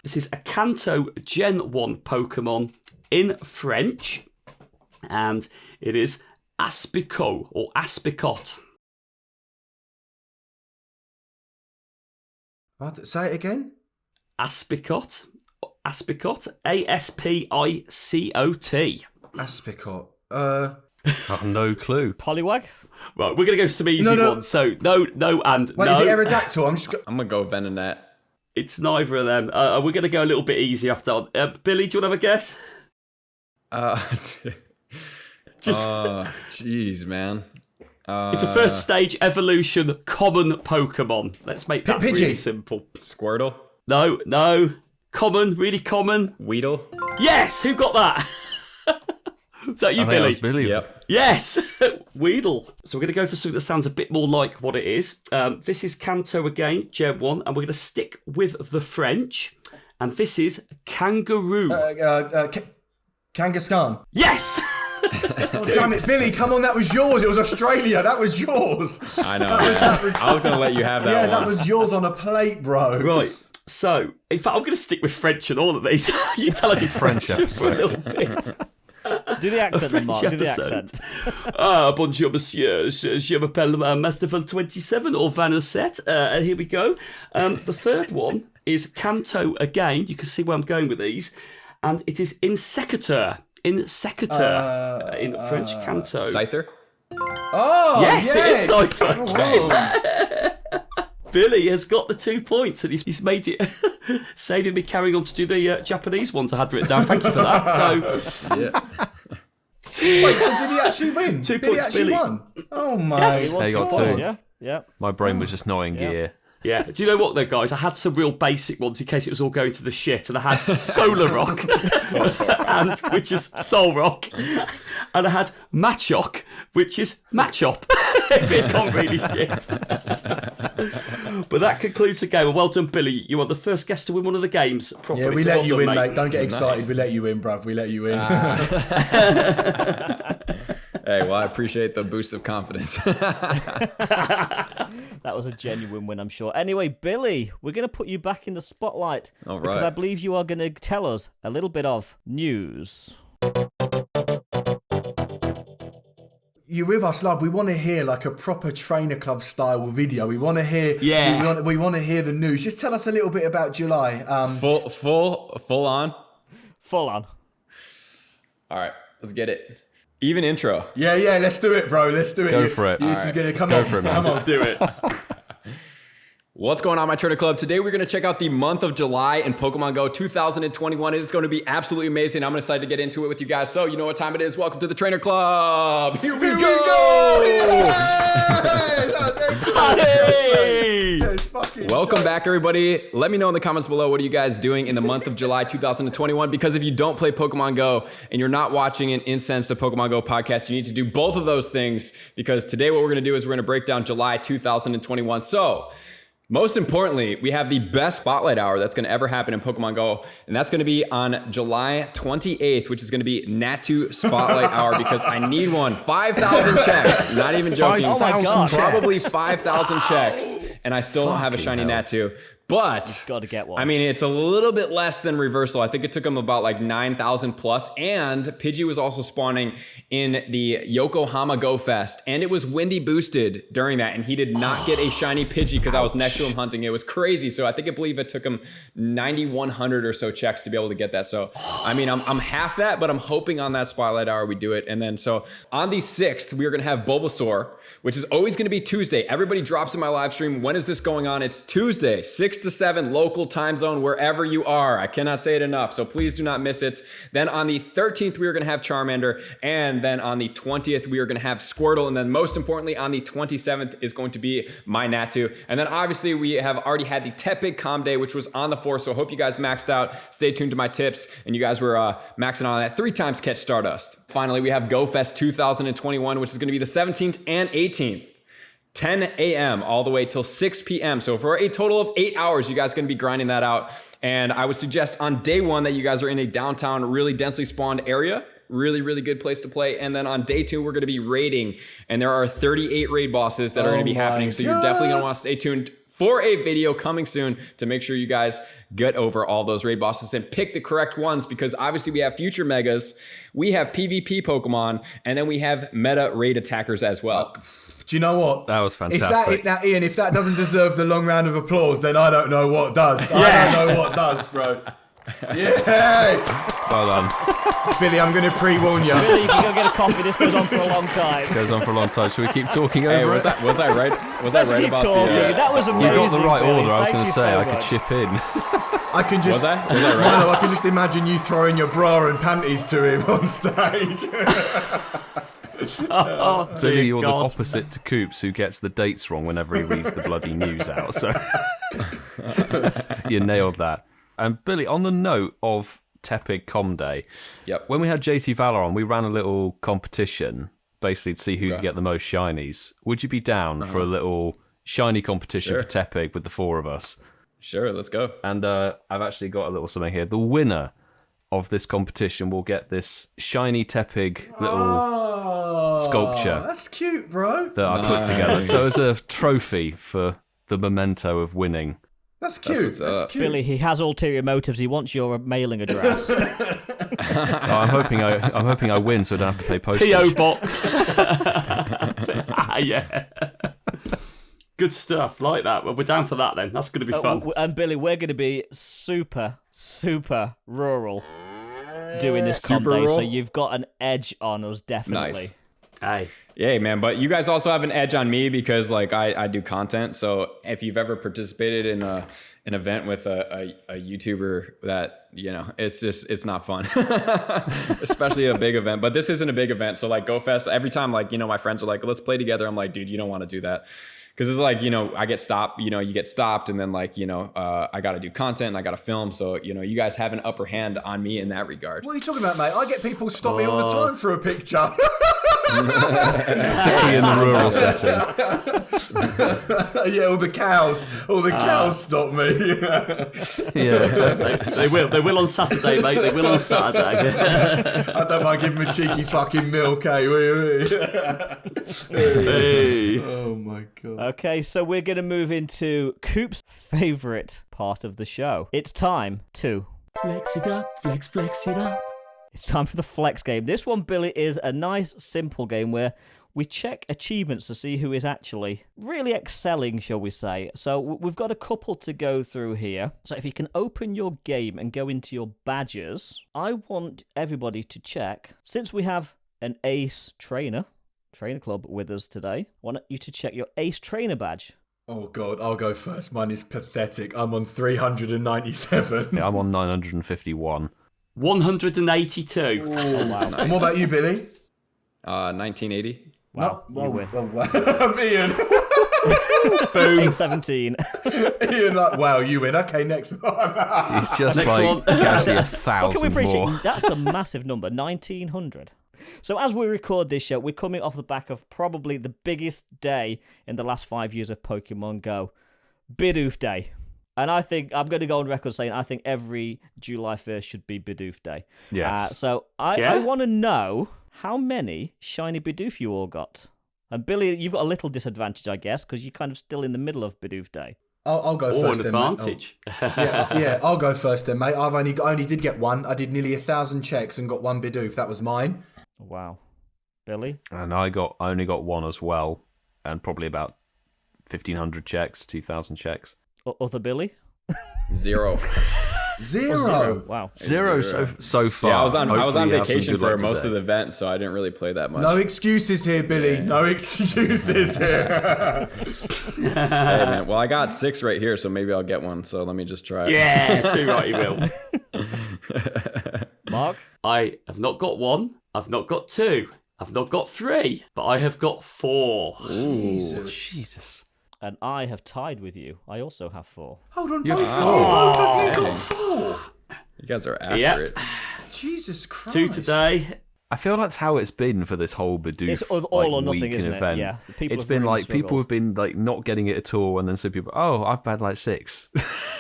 This is a Kanto Gen 1 Pokemon in French, and it is Aspicot or Aspicot. What? Say it again. Aspicot, Aspicot, Aspicot. Aspicot. Oh, no clue. Poliwag? Right, we're going to go some easy No. ones. So no, and Wait, no. is it Aerodactyl? I'm gonna go Venonat. It's neither of them. We're going to go a little bit easy after. Billy, do you want to have a guess? Just. Jeez, man. It's a first stage evolution common Pokemon. Let's make that Pidgey. really simple. Squirtle. No. Common, really common. Weedle. Yes, who got that? Is that you, I think that Billy? was Billy. Yep. Yes, Weedle. So we're going to go for something that sounds a bit more like what it is. This is Kanto again, Gen 1, and we're going to stick with the French. And this is Kangaroo. Kangaskhan. Yes! Oh, damn it, Billy, come on, that was yours. It was Australia. That was yours. I know. That was, I was gonna let you have that one. that was yours on a plate, bro. Right. So, in fact, I'm going to stick with French and all of these. You can tell I did French just a little bit. Do the accent, then, Mark. French Do the episode. accent. Bonjour, monsieur. Je m'appelle Masterful 27 or Vanusette. And here we go. The third one is Kanto again. You can see where I'm going with these. And it is Insecateur. Insecateur in French Kanto. Scyther. Oh, Yes, it is Scyther. Whoa. Billy has got the 2 points, and he's made it, saving me carrying on to do the Japanese ones I had written down. Thank you for that. So, Yeah. Wait, so did he actually win? 2 Billy points, actually Billy. won. Oh my. Yes. He won They 2 got points, two. yeah. My brain was just not in gear. yeah. Do you know what, though, guys? I had some real basic ones in case it was all going to the shit, and I had Solar Rock, which is Soul Rock, and I had Machop, which is Machop. If it gone really shit. But that concludes the game. And well done, Billy. You are the first guest to win one of the games properly. Yeah, we so let well you done, win, mate. Don't get excited. We let you win, bruv. We let you win. Hey, well, I appreciate the boost of confidence. That was a genuine win, I'm sure. Anyway, Billy, we're going to put you back in the spotlight. All right. Because I believe you are going to tell us a little bit of news. You with us, love? We want to hear like a proper trainer club style video. We want to hear. Yeah. We want to hear the news. Just tell us a little bit about July. Full on. Full on. All right, let's get it. Even intro. Yeah. Let's do it, bro. Let's do it. Go for it. This is gonna come Go on. for it, man. Come on. Let's do it. What's going on, my Trainer Club? Today we're going to check out the month of July in Pokemon Go 2021. It is going to be absolutely amazing. I'm excited to get into it with you guys. So you know what time it is. Welcome to the Trainer Club. Here we go. That was excellent. Hey! Yes, fucking Welcome joke. back, everybody. Let me know in the comments below, what are you guys doing in the month of July 2021? Because if you don't play Pokemon Go and you're not watching an Incensed a Pokemon Go podcast, you need to do both of those things, because today what we're going to do is we're going to break down July 2021. So most importantly, we have the best spotlight hour that's going to ever happen in Pokemon Go, and that's going to be on July 28th, which is going to be Natu Spotlight Hour, because I need one. 5,000 checks. Not even joking. 5,000 Oh my God. Probably 5,000 checks, and I still don't have a shiny hell. Natu. But got to get one. I mean, it's a little bit less than Reversal. I think it took him about like 9,000 plus. And Pidgey was also spawning in the Yokohama Go Fest, and it was windy boosted during that, and he did not get a shiny Pidgey because I was next to him hunting. It was crazy. So I believe it took him 9,100 or so checks to be able to get that. So I mean, I'm half that, but I'm hoping on that Spotlight Hour we do it. And then so on the 6th, we are going to have Bulbasaur, which is always going to be Tuesday. Everybody drops in my live stream. When is this going on? It's Tuesday, 6 to 7 local time zone, wherever you are. I cannot say it enough, so please do not miss it. Then on the 13th, we are going to have Charmander. And then on the 20th, we are going to have Squirtle. And then most importantly, on the 27th is going to be my Natu. And then obviously, we have already had the Tepig Calm Day, which was on the 4th. So I hope you guys maxed out. Stay tuned to my tips. And you guys were maxing on that 3 times catch Stardust. Finally, we have Go Fest 2021, which is going to be the 17th and 18th. 10 a.m. all the way till 6 p.m. So for a total of 8 hours, you guys are going to be grinding that out. And I would suggest on day 1 that you guys are in a downtown, really densely spawned area. Really, really good place to play. And then on day 2, we're going to be raiding. And there are 38 raid bosses that are going to be happening. So you're definitely going to want to stay tuned for a video coming soon to make sure you guys get over all those raid bosses and pick the correct ones, because obviously we have future megas, we have PvP Pokemon, and then we have meta raid attackers as well. Do you know what? That was fantastic. Ian, if that doesn't deserve the long round of applause, then I don't know what does. I don't know what does, bro. Yes! Well done. Billy, I'm going to pre-warn you. Billy, you can go get a coffee. This goes on for a long time. Goes on for a long time. Should we keep talking over Hey, it? was I right? Was I right Keep about talking. the... That was amazing. You got the right Billy. order. I was Thank going to you say so I could much. chip in. I can just... Was I right? No, I can just imagine you throwing your bra and panties to him on stage. Oh, Billy, dear you're the God. opposite to Coops, who gets the dates wrong whenever he reads the bloody news out. So you nailed that. And Billy, on the note of Tepig Com Day, Yep. when we had JT Valor on, we ran a little competition, basically to see who could get the most shinies. Would you be down for a little shiny competition for Tepig with the 4 of us? Sure, let's go. And I've actually got a little something here. The winner of this competition will get this shiny Tepig little sculpture That's cute, bro. that I put together. So as a trophy for the memento of winning. That's cute. That's cute. Billy, he has ulterior motives. He wants your mailing address. I'm hoping I win, so I don't have to pay postage. P.O. box. Yeah. Good stuff. Like that. Well, we're down for that then. That's going to be fun. And Billy, we're going to be super, super rural doing this Super comp day, so rural? you've got an edge on us, definitely. Nice. Hey. Yay, man. But you guys also have an edge on me because like I do content. So if you've ever participated in an event with a YouTuber that, you know, it's not fun, especially a big event. But this isn't a big event. So like GoFest, every time like, you know, my friends are like, let's play together. I'm like, dude, you don't want to do that. Because it's like, you know, I get stopped, you know, you get stopped and then like, you know, I got to do content and I got to film. So, you know, you guys have an upper hand on me in that regard. What are you talking about, mate? I get people stop me all the time for a picture. Particularly in the rural setting. Yeah, all the cows stop me. Yeah. They will on Saturday, mate. They will on Saturday. I don't mind giving them a cheeky fucking milk, eh? Hey. Oh my god. Okay, so we're going to move into Coop's favourite part of the show. It's time to... Flex it up, flex it up. It's time for the flex game. This one, Billy, is a nice, simple game where we check achievements to see who is actually really excelling, shall we say. So we've got a couple to go through here. So if you can open your game and go into your badges, I want everybody to check, since we have an ace trainer club with us today, I want you to check your ace trainer badge. Oh god, I'll go first. Mine is pathetic. I'm on 397. Yeah, I'm on 951. 182. Oh, wow. And what about you, Billy? 1980. Wow, you win. I'm Ian. Boom. 817. Ian, like, wow, you win. Okay, next one. It's just Next like one. casually What can we 1,000 appreciate? more. That's a massive number, 1,900. So as we record this show, we're coming off the back of probably the biggest day in the last 5 years of Pokemon Go, Bidoof Day. And I think, I'm going to go on record saying, I think every July 1st should be Bidoof Day. Yes. So I want to know how many shiny Bidoof you all got. And Billy, you've got a little disadvantage, I guess, because you're kind of still in the middle of Bidoof Day. I'll go Or first an then, mate. advantage. Yeah, I'll go first then, mate. I only did get one. I did nearly 1,000 checks and got one bidoof. That was mine. Wow. Billy? And I only got one as well, and probably about 1,500 checks, 2,000 checks. Other Billy? Zero. Zero. Wow. Zero so far. Yeah, I was on Hopefully you have some vacation good for luck most today. of the event, so I didn't really play that much. No excuses here, Billy. No excuses here. Hey, man. Well, I got 6 right here, so maybe I'll get one. So let me just try it. Yeah, too right you will. Mark? I have not got 1. I've not got 2. I've not got 3. But I have got 4. Jesus. And I have tied with you. I also have 4. Hold on, You're both of you got 4. You guys are after Yep. it. Jesus Christ. 2 today. I feel that's how it's been for this whole Bidoof It's all or nothing, week isn't and it? event. Yeah, the people It's have been really like people struggled. have been like not getting it at all, and then some people, oh, I've had like 6,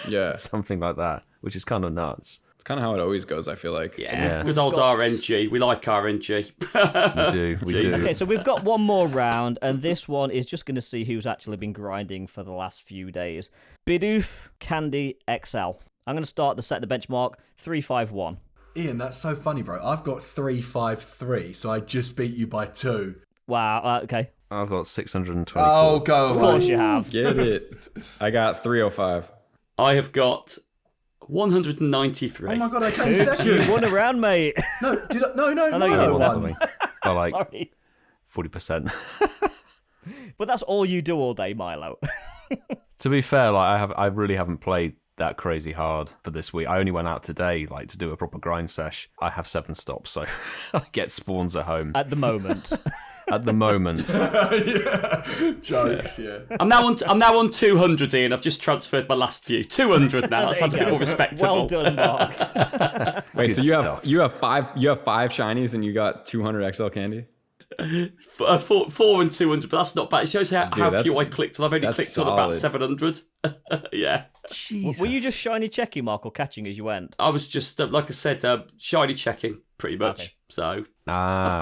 Yeah. something like that, which is kind of nuts. It's kind of how it always goes, I feel like. Yeah. Good old RNG. We like RNG. We do. Okay, so we've got one more round, and this one is just going to see who's actually been grinding for the last few days. Bidoof Candy XL. I'm going to start to set the benchmark 351. Ian, that's so funny, bro. I've got 353, so I just beat you by 2. Wow, okay. I've got 624. Oh, go Of away. course you have. Get it. I got 305. I have got 193. Oh my god, I came You second. won a round, mate. No, did I? No, I know you Milo did. won. Something. I like Sorry. 40%. But that's all you do all day, Milo. To be fair, like I really haven't played that crazy hard for this week. I only went out today, like to do a proper grind sesh. I have 7 stops, so I get spawns at home At the moment. at the moment. Yeah. Jokes, yeah. I'm now on 200, Ian. I've just transferred my last few. 200 now. That sounds a bit more respectable. Well done, Mark. Wait, Good so stuff. you have 5 shinies and you got 200 XL candy? 4 and 200, but that's not bad. It shows how that's- few I clicked, and I've only that's clicked on about solid. 700. Yeah. Were you just shiny checking, Mark, or catching as you went? I was just, like I said, shiny checking, pretty much. Okay. So Ah,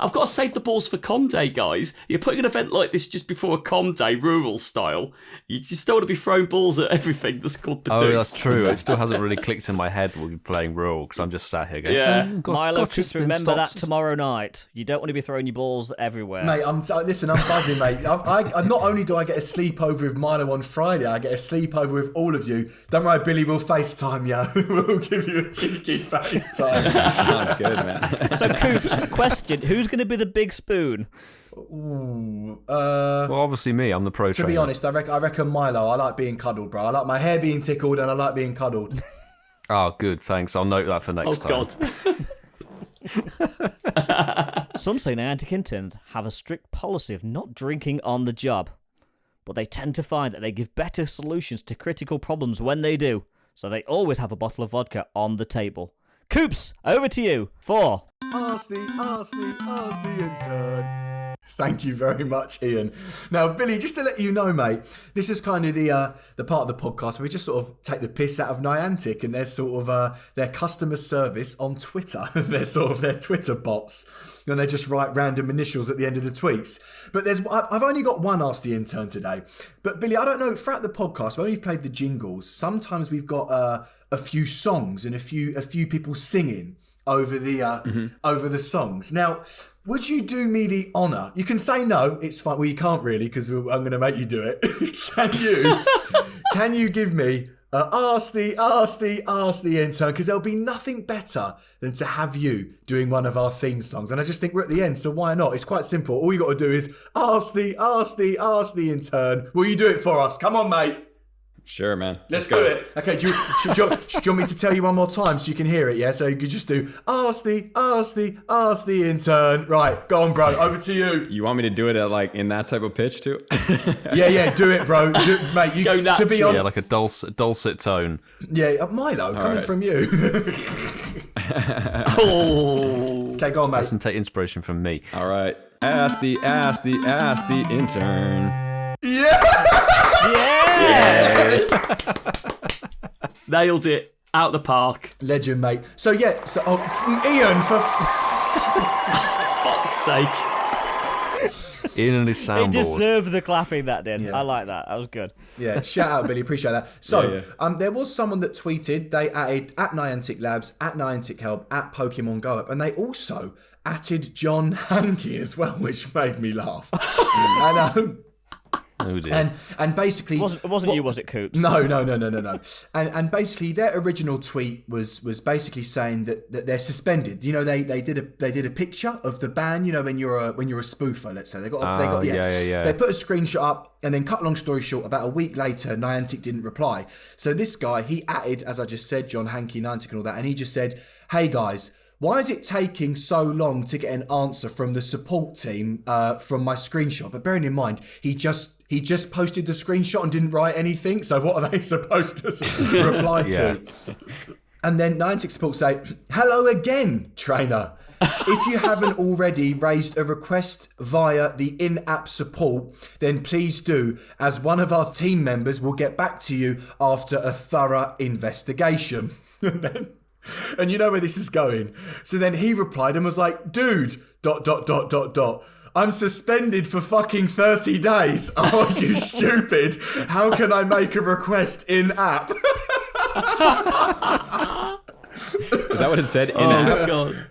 I've got to save the balls for Com Day, guys. You're putting an event like this just before a Com Day, rural style. You just don't want to be throwing balls at everything that's called the oh, that's true. It still hasn't really clicked in my head we'll be playing rural because I'm just sat here going, Yeah. Milo, gotcha, just spin remember that stops. tomorrow night. You don't want to be throwing your balls everywhere. Mate, listen, I'm buzzing, mate. I not only do I get a sleepover with Milo on Friday, I get a sleepover with all of you. Don't worry, Billy, we'll FaceTime you. We'll give you a cheeky FaceTime. Sounds good, man. So, Coops, question. Who's going to be the big spoon? Well, obviously me. I'm the pro To trainer. be honest, I reckon Milo. I like being cuddled, bro. I like my hair being tickled and I like being cuddled. Oh, good. Thanks. I'll note that for next time. God. Some say Niantic interns have a strict policy of not drinking on the job, but they tend to find that they give better solutions to critical problems when they do, so they always have a bottle of vodka on the table. Coops, over to you. 4. Ask the intern. Thank you very much, Ian. Now, Billy, just to let you know, mate, this is kind of the part of the podcast where we just sort of take the piss out of Niantic and their sort of their customer service on Twitter. They're sort of their Twitter bots, and they just write random initials at the end of the tweets. But I've only got one Ask the Intern today. But Billy, I don't know, throughout the podcast, when we've played the jingles, sometimes we've got a few songs and a few people singing over the songs. Now, would you do me the honour? You can say no, it's fine. Well, you can't really because I'm going to make you do it. Can you give me ask the intern? Because there'll be nothing better than to have you doing one of our theme songs. And I just think we're at the end, so why not? It's quite simple. All you got to do is ask the intern. Will you do it for us? Come on, mate. Sure, man. Let's do it. Okay, do you want me to tell you one more time so you can hear it, yeah? So you could just do, ask the intern. Right, go on, bro, over to you. You want me to do it at in that type of pitch too? Yeah, do it, bro. Mate, you Go nuts. to be Yeah, honest. like a dulcet tone. Yeah, Milo, coming right. from you. Oh. Okay, go on, mate. Listen, take inspiration from me. All right. Ask the intern. Yes! Nailed it. Out the park. Legend, mate. So, yeah, Ian, for Fuck's sake. Ian and his It soundboard. deserved the clapping that did. Yeah. I like that. That was good. Yeah, shout out, Billy. Appreciate that. So, there was someone that tweeted, they added at Niantic Labs, at Niantic Help, at Pokemon Go Up, and they also atted John Hankey as well, which made me laugh. And, Oh dear. and basically, It wasn't you, was it, Coops? No. And basically, their original tweet was basically saying that they're suspended. You know, they did a picture of the ban. You know, when you're a spoofer, let's say they got They put a screenshot up, and then cut long story short, about a week later, Niantic didn't reply. So this guy, he added, as I just said, John Hankey, Niantic, and all that, and he just said, "Hey guys, why is it taking so long to get an answer from the support team from my screenshot?" But bearing in mind, he just posted the screenshot and didn't write anything. So what are they supposed to reply to? And then Niantic support say, "Hello again, trainer. If you haven't already raised a request via the in-app support, then please do, as one of our team members will get back to you after a thorough investigation." And you know where this is going. So then he replied and was like, "Dude, ... I'm suspended for fucking 30 days. Are you stupid? How can I make a request in-app?" Is that what it said? In-app? God.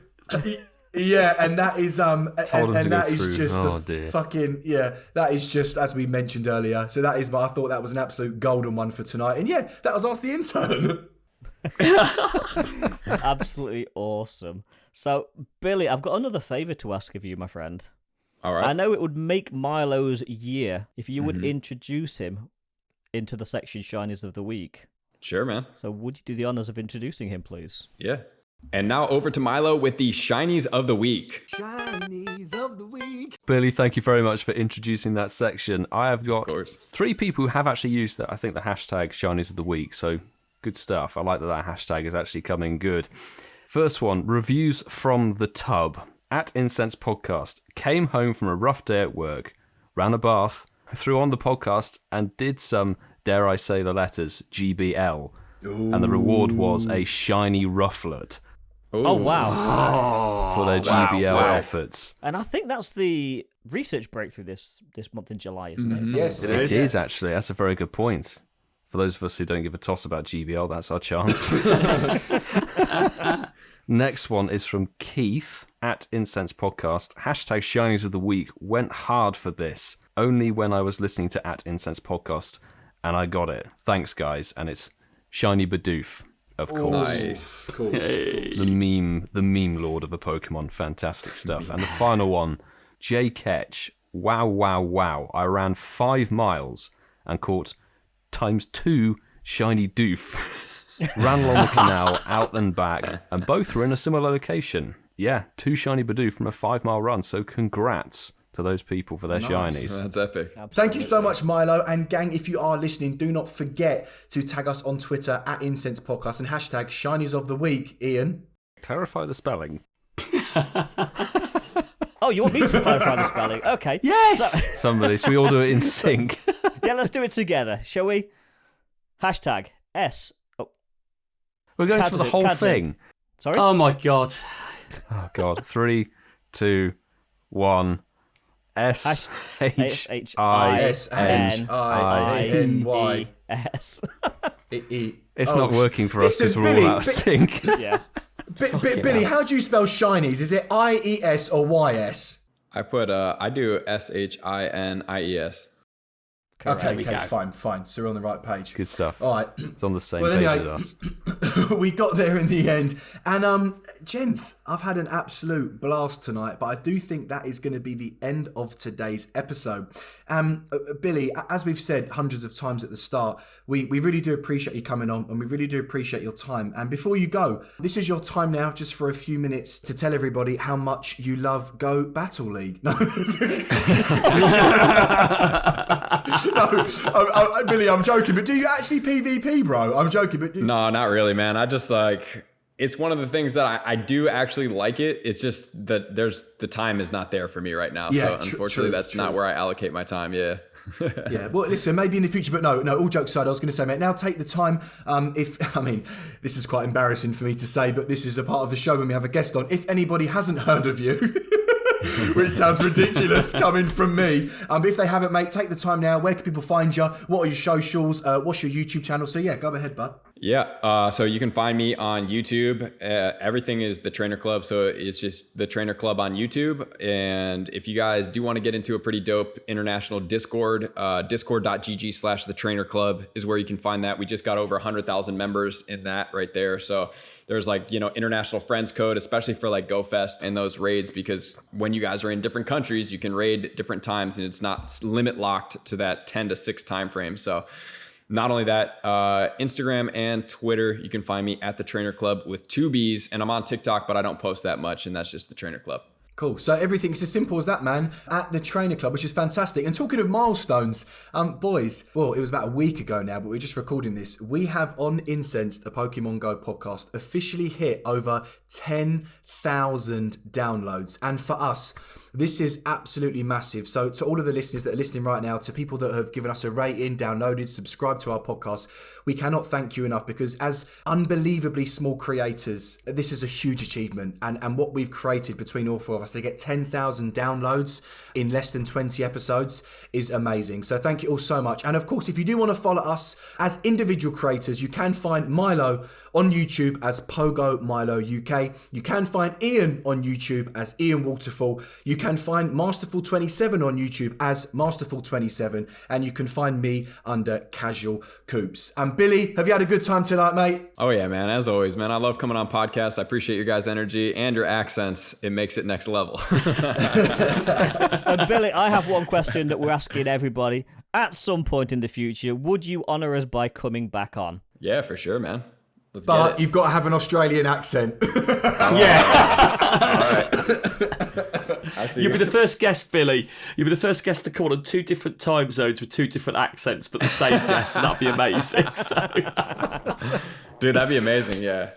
Yeah, and that is and that is through. just Oh, the dear. fucking that is just, as we mentioned earlier. So that is, I thought that was an absolute golden one for tonight. And yeah, that was Ask the Intern. Absolutely awesome. So, Billy, I've got another favour to ask of you, my friend. All right. I know it would make Milo's year if you would introduce him into the section Shinies of the Week. Sure, man. So would you do the honours of introducing him, please? Yeah. And now over to Milo with the Shinies of the Week. Shinies of the week. Billy, thank you very much for introducing that section. I have got course. 3 people who have actually used that. I think the hashtag Shinies of the Week. So good stuff. I like that hashtag is actually coming good. First one, reviews from the tub. At Incensed Podcast, came home from a rough day at work, ran a bath, threw on the podcast, and did some, dare I say the letters, GBL. Ooh. And the reward was a shiny rufflet. Oh, wow. For their GBL efforts. And I think that's the research breakthrough this month in July, isn't it? Yes, It is actually. That's a very good point. For those of us who don't give a toss about GBL, that's our chance. Next one is from Keith at Incensed Podcast. Hashtag Shinies of the Week. Went hard for this. Only when I was listening to at Incensed Podcast, and I got it. Thanks, guys. And it's Shiny Bidoof, of course. Nice. Cool. The meme lord of a Pokemon. Fantastic stuff. And the final one, J Ketch. Wow. I ran 5 miles and caught ×2 shiny doof. Ran along the canal, out and back, and both were in a similar location. Yeah, 2 shiny Bidoof from a 5-mile run, so congrats to those people for their shinies. That's epic. Absolutely. Thank you so much, Milo. And gang, if you are listening, do not forget to tag us on Twitter at Incensed Podcast and hashtag Shinies of the Week. Ian? Clarify the spelling. Oh, you want me to clarify the spelling? Okay. Yes! Somebody, should we all do it in sync? Yeah, let's do it together, shall we? Hashtag S. Oh, We're going for the whole Kadzoo. thing. Sorry? Oh my god. Oh, God. 3, 2, 1. S-H-I-N-I-N-Y. S-H-I-N-Y. It's not working for us because Listen, we're Billy, all out of sync. Yeah. Billy, how do you spell shinies? Is it I-E-S or Y-S? I do SHINIES. Okay, fine. So we're on the right page. Good stuff. All right. It's on the same Well, page anyway, as us. we got there in the end. And gents, I've had an absolute blast tonight, but I do think that is going to be the end of today's episode. Billy, as we've said hundreds of times at the start, we really do appreciate you coming on, and we really do appreciate your time. And before you go, this is your time now, just for a few minutes, to tell everybody how much you love Go Battle League. No. No, Billy, I'm joking, but do you actually PvP, bro? I'm joking, but No, not really, man. I just it's one of the things that I do actually like it. It's just that the time is not there for me right now. Yeah, so unfortunately, that's not where I allocate my time. Yeah. Yeah, well, listen, maybe in the future, but no, all jokes aside, I was going to say, mate, now take the time, this is quite embarrassing for me to say, but this is a part of the show when we have a guest on. If anybody hasn't heard of you, Which sounds ridiculous coming from me. But if they haven't, mate, take the time now. Where can people find you? What are your socials? What's your YouTube channel? So yeah, go ahead, bud. Yeah, so you can find me on YouTube. Everything is The Trainer Club, so it's just The Trainer Club on YouTube. And if you guys do want to get into a pretty dope international Discord, discord.gg/The Trainer Club is where you can find that. We just got over 100,000 members in that right there. So there's like, international friends code, especially for like GoFest and those raids, because when you guys are in different countries, you can raid at different times and it's not limit locked to that 10 to 6 time frame. So not only that, Instagram and Twitter, you can find me at The Trainer Club with 2 B's, and I'm on TikTok, but I don't post that much, and that's just The Trainer Club. Cool. So everything's as simple as that, man, at The Trainer Club, which is fantastic. And talking of milestones, boys, well, it was about a week ago now, but we're just recording this. We have on Incensed, a Pokemon Go podcast, officially hit over 10,000 downloads. And for us, this is absolutely massive. So to all of the listeners that are listening right now, to people that have given us a rating, downloaded, subscribed to our podcast, we cannot thank you enough, because as unbelievably small creators, this is a huge achievement. And what we've created between all 4 of us to get 10,000 downloads in less than 20 episodes is amazing. So thank you all so much. And of course, if you do want to follow us as individual creators, you can find Milo on YouTube as Pogo Milo UK. You can find Ian on YouTube as Ian Waterfall. You can find Masterful27 on YouTube as Masterful27, and you can find me under Casual Coops. And Billy, have you had a good time tonight, mate? Oh yeah, man. As always, man. I love coming on podcasts. I appreciate your guys' energy and your accents. It makes it next level. And Billy, I have one question that we're asking everybody. At some point in the future, would you honour us by coming back on? Yeah, for sure, man. Let's But get it. you've got to have an Australian accent. Yeah. All right. I see. You'll be the first guest, Billy. You'll be the first guest to call on 2 different time zones with 2 different accents, but the same guest, and that'd be amazing. So. Dude, that'd be amazing, yeah.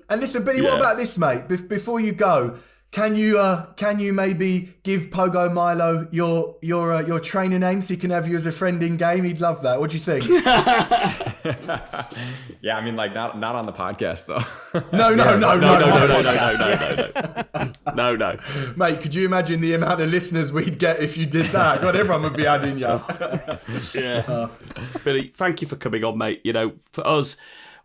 And listen, Billy, what about this, mate? Before you go, can you maybe give Pogo Milo your trainer name so he can have you as a friend in game? He'd love that. What do you think? Yeah, I mean, like not on the podcast though. No. Mate, could you imagine the amount of listeners we'd get if you did that? God, everyone would be adding you. Yeah. Billy, thank you for coming on, mate. For us,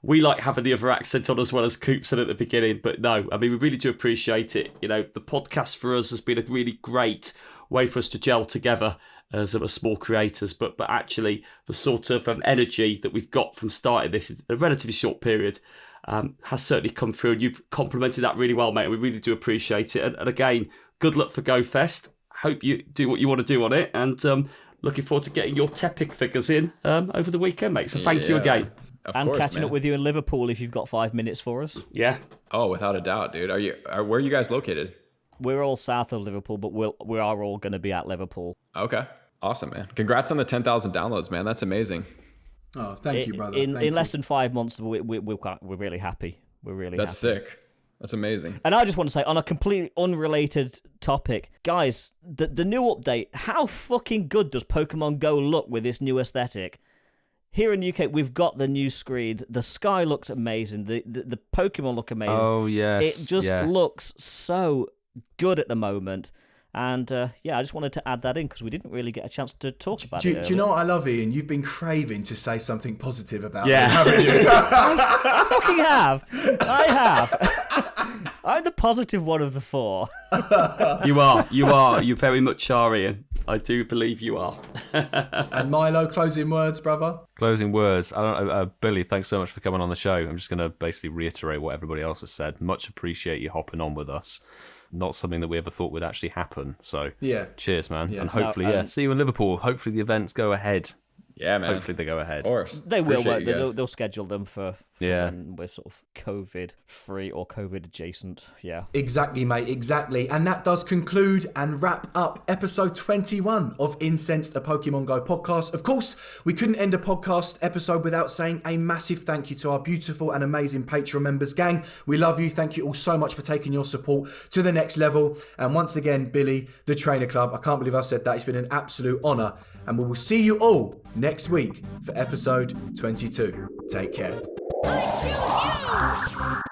we like having the other accent on as well as Coop said at the beginning. But no, I mean, we really do appreciate it. The podcast for us has been a really great way for us to gel together as small creators. But actually, the sort of energy that we've got from starting this in a relatively short period has certainly come through. And you've complemented that really well, mate. We really do appreciate it. And again, good luck for GoFest. Hope you do what you want to do on it. And looking forward to getting your Tepic figures in over the weekend, mate. So thank you again. Of course, catching man. up with you in Liverpool if you've got 5 minutes for us. Yeah. Oh, without a doubt, dude. Where are you guys located? We're all south of Liverpool, but we are all going to be at Liverpool. Okay. Awesome, man. Congrats on the 10,000 downloads, man. That's amazing. Oh, thank you, brother. In less than 5 months, we're really happy. We're really happy. That's sick. That's amazing. And I just want to say, on a completely unrelated topic, guys, the new update, how fucking good does Pokemon Go look with this new aesthetic? Here in the UK, we've got the new screen. The sky looks amazing. The Pokemon look amazing. Oh, yes. It just looks so good at the moment. And I just wanted to add that in because we didn't really get a chance to talk about it. Do you know what I love, Ian? You've been craving to say something positive about Yeah. it, haven't you? I fucking have. I have. I'm the positive one of the 4. You are. You very much are, Ian. I do believe you are. And Milo, closing words, brother? Closing words. I don't know, Billy, thanks so much for coming on the show. I'm just going to basically reiterate what everybody else has said. Much appreciate you hopping on with us. Not something that we ever thought would actually happen. So, Yeah. cheers, man. Yeah. And hopefully, see you in Liverpool. Hopefully the events go ahead. Yeah, man. Hopefully they go ahead. Of course. They will. Appreciate you guys. They'll schedule them for Yeah. when we're sort of COVID-free or COVID-adjacent. Yeah. Exactly, mate, exactly. And that does conclude and wrap up episode 21 of Incensed, a Pokemon Go podcast. Of course, we couldn't end a podcast episode without saying a massive thank you to our beautiful and amazing Patreon members. Gang, we love you. Thank you all so much for taking your support to the next level. And once again, Billy, the Trainer Club, I can't believe I've said that. It's been an absolute honour. And we will see you all next week for episode 22. Take care. I choose you!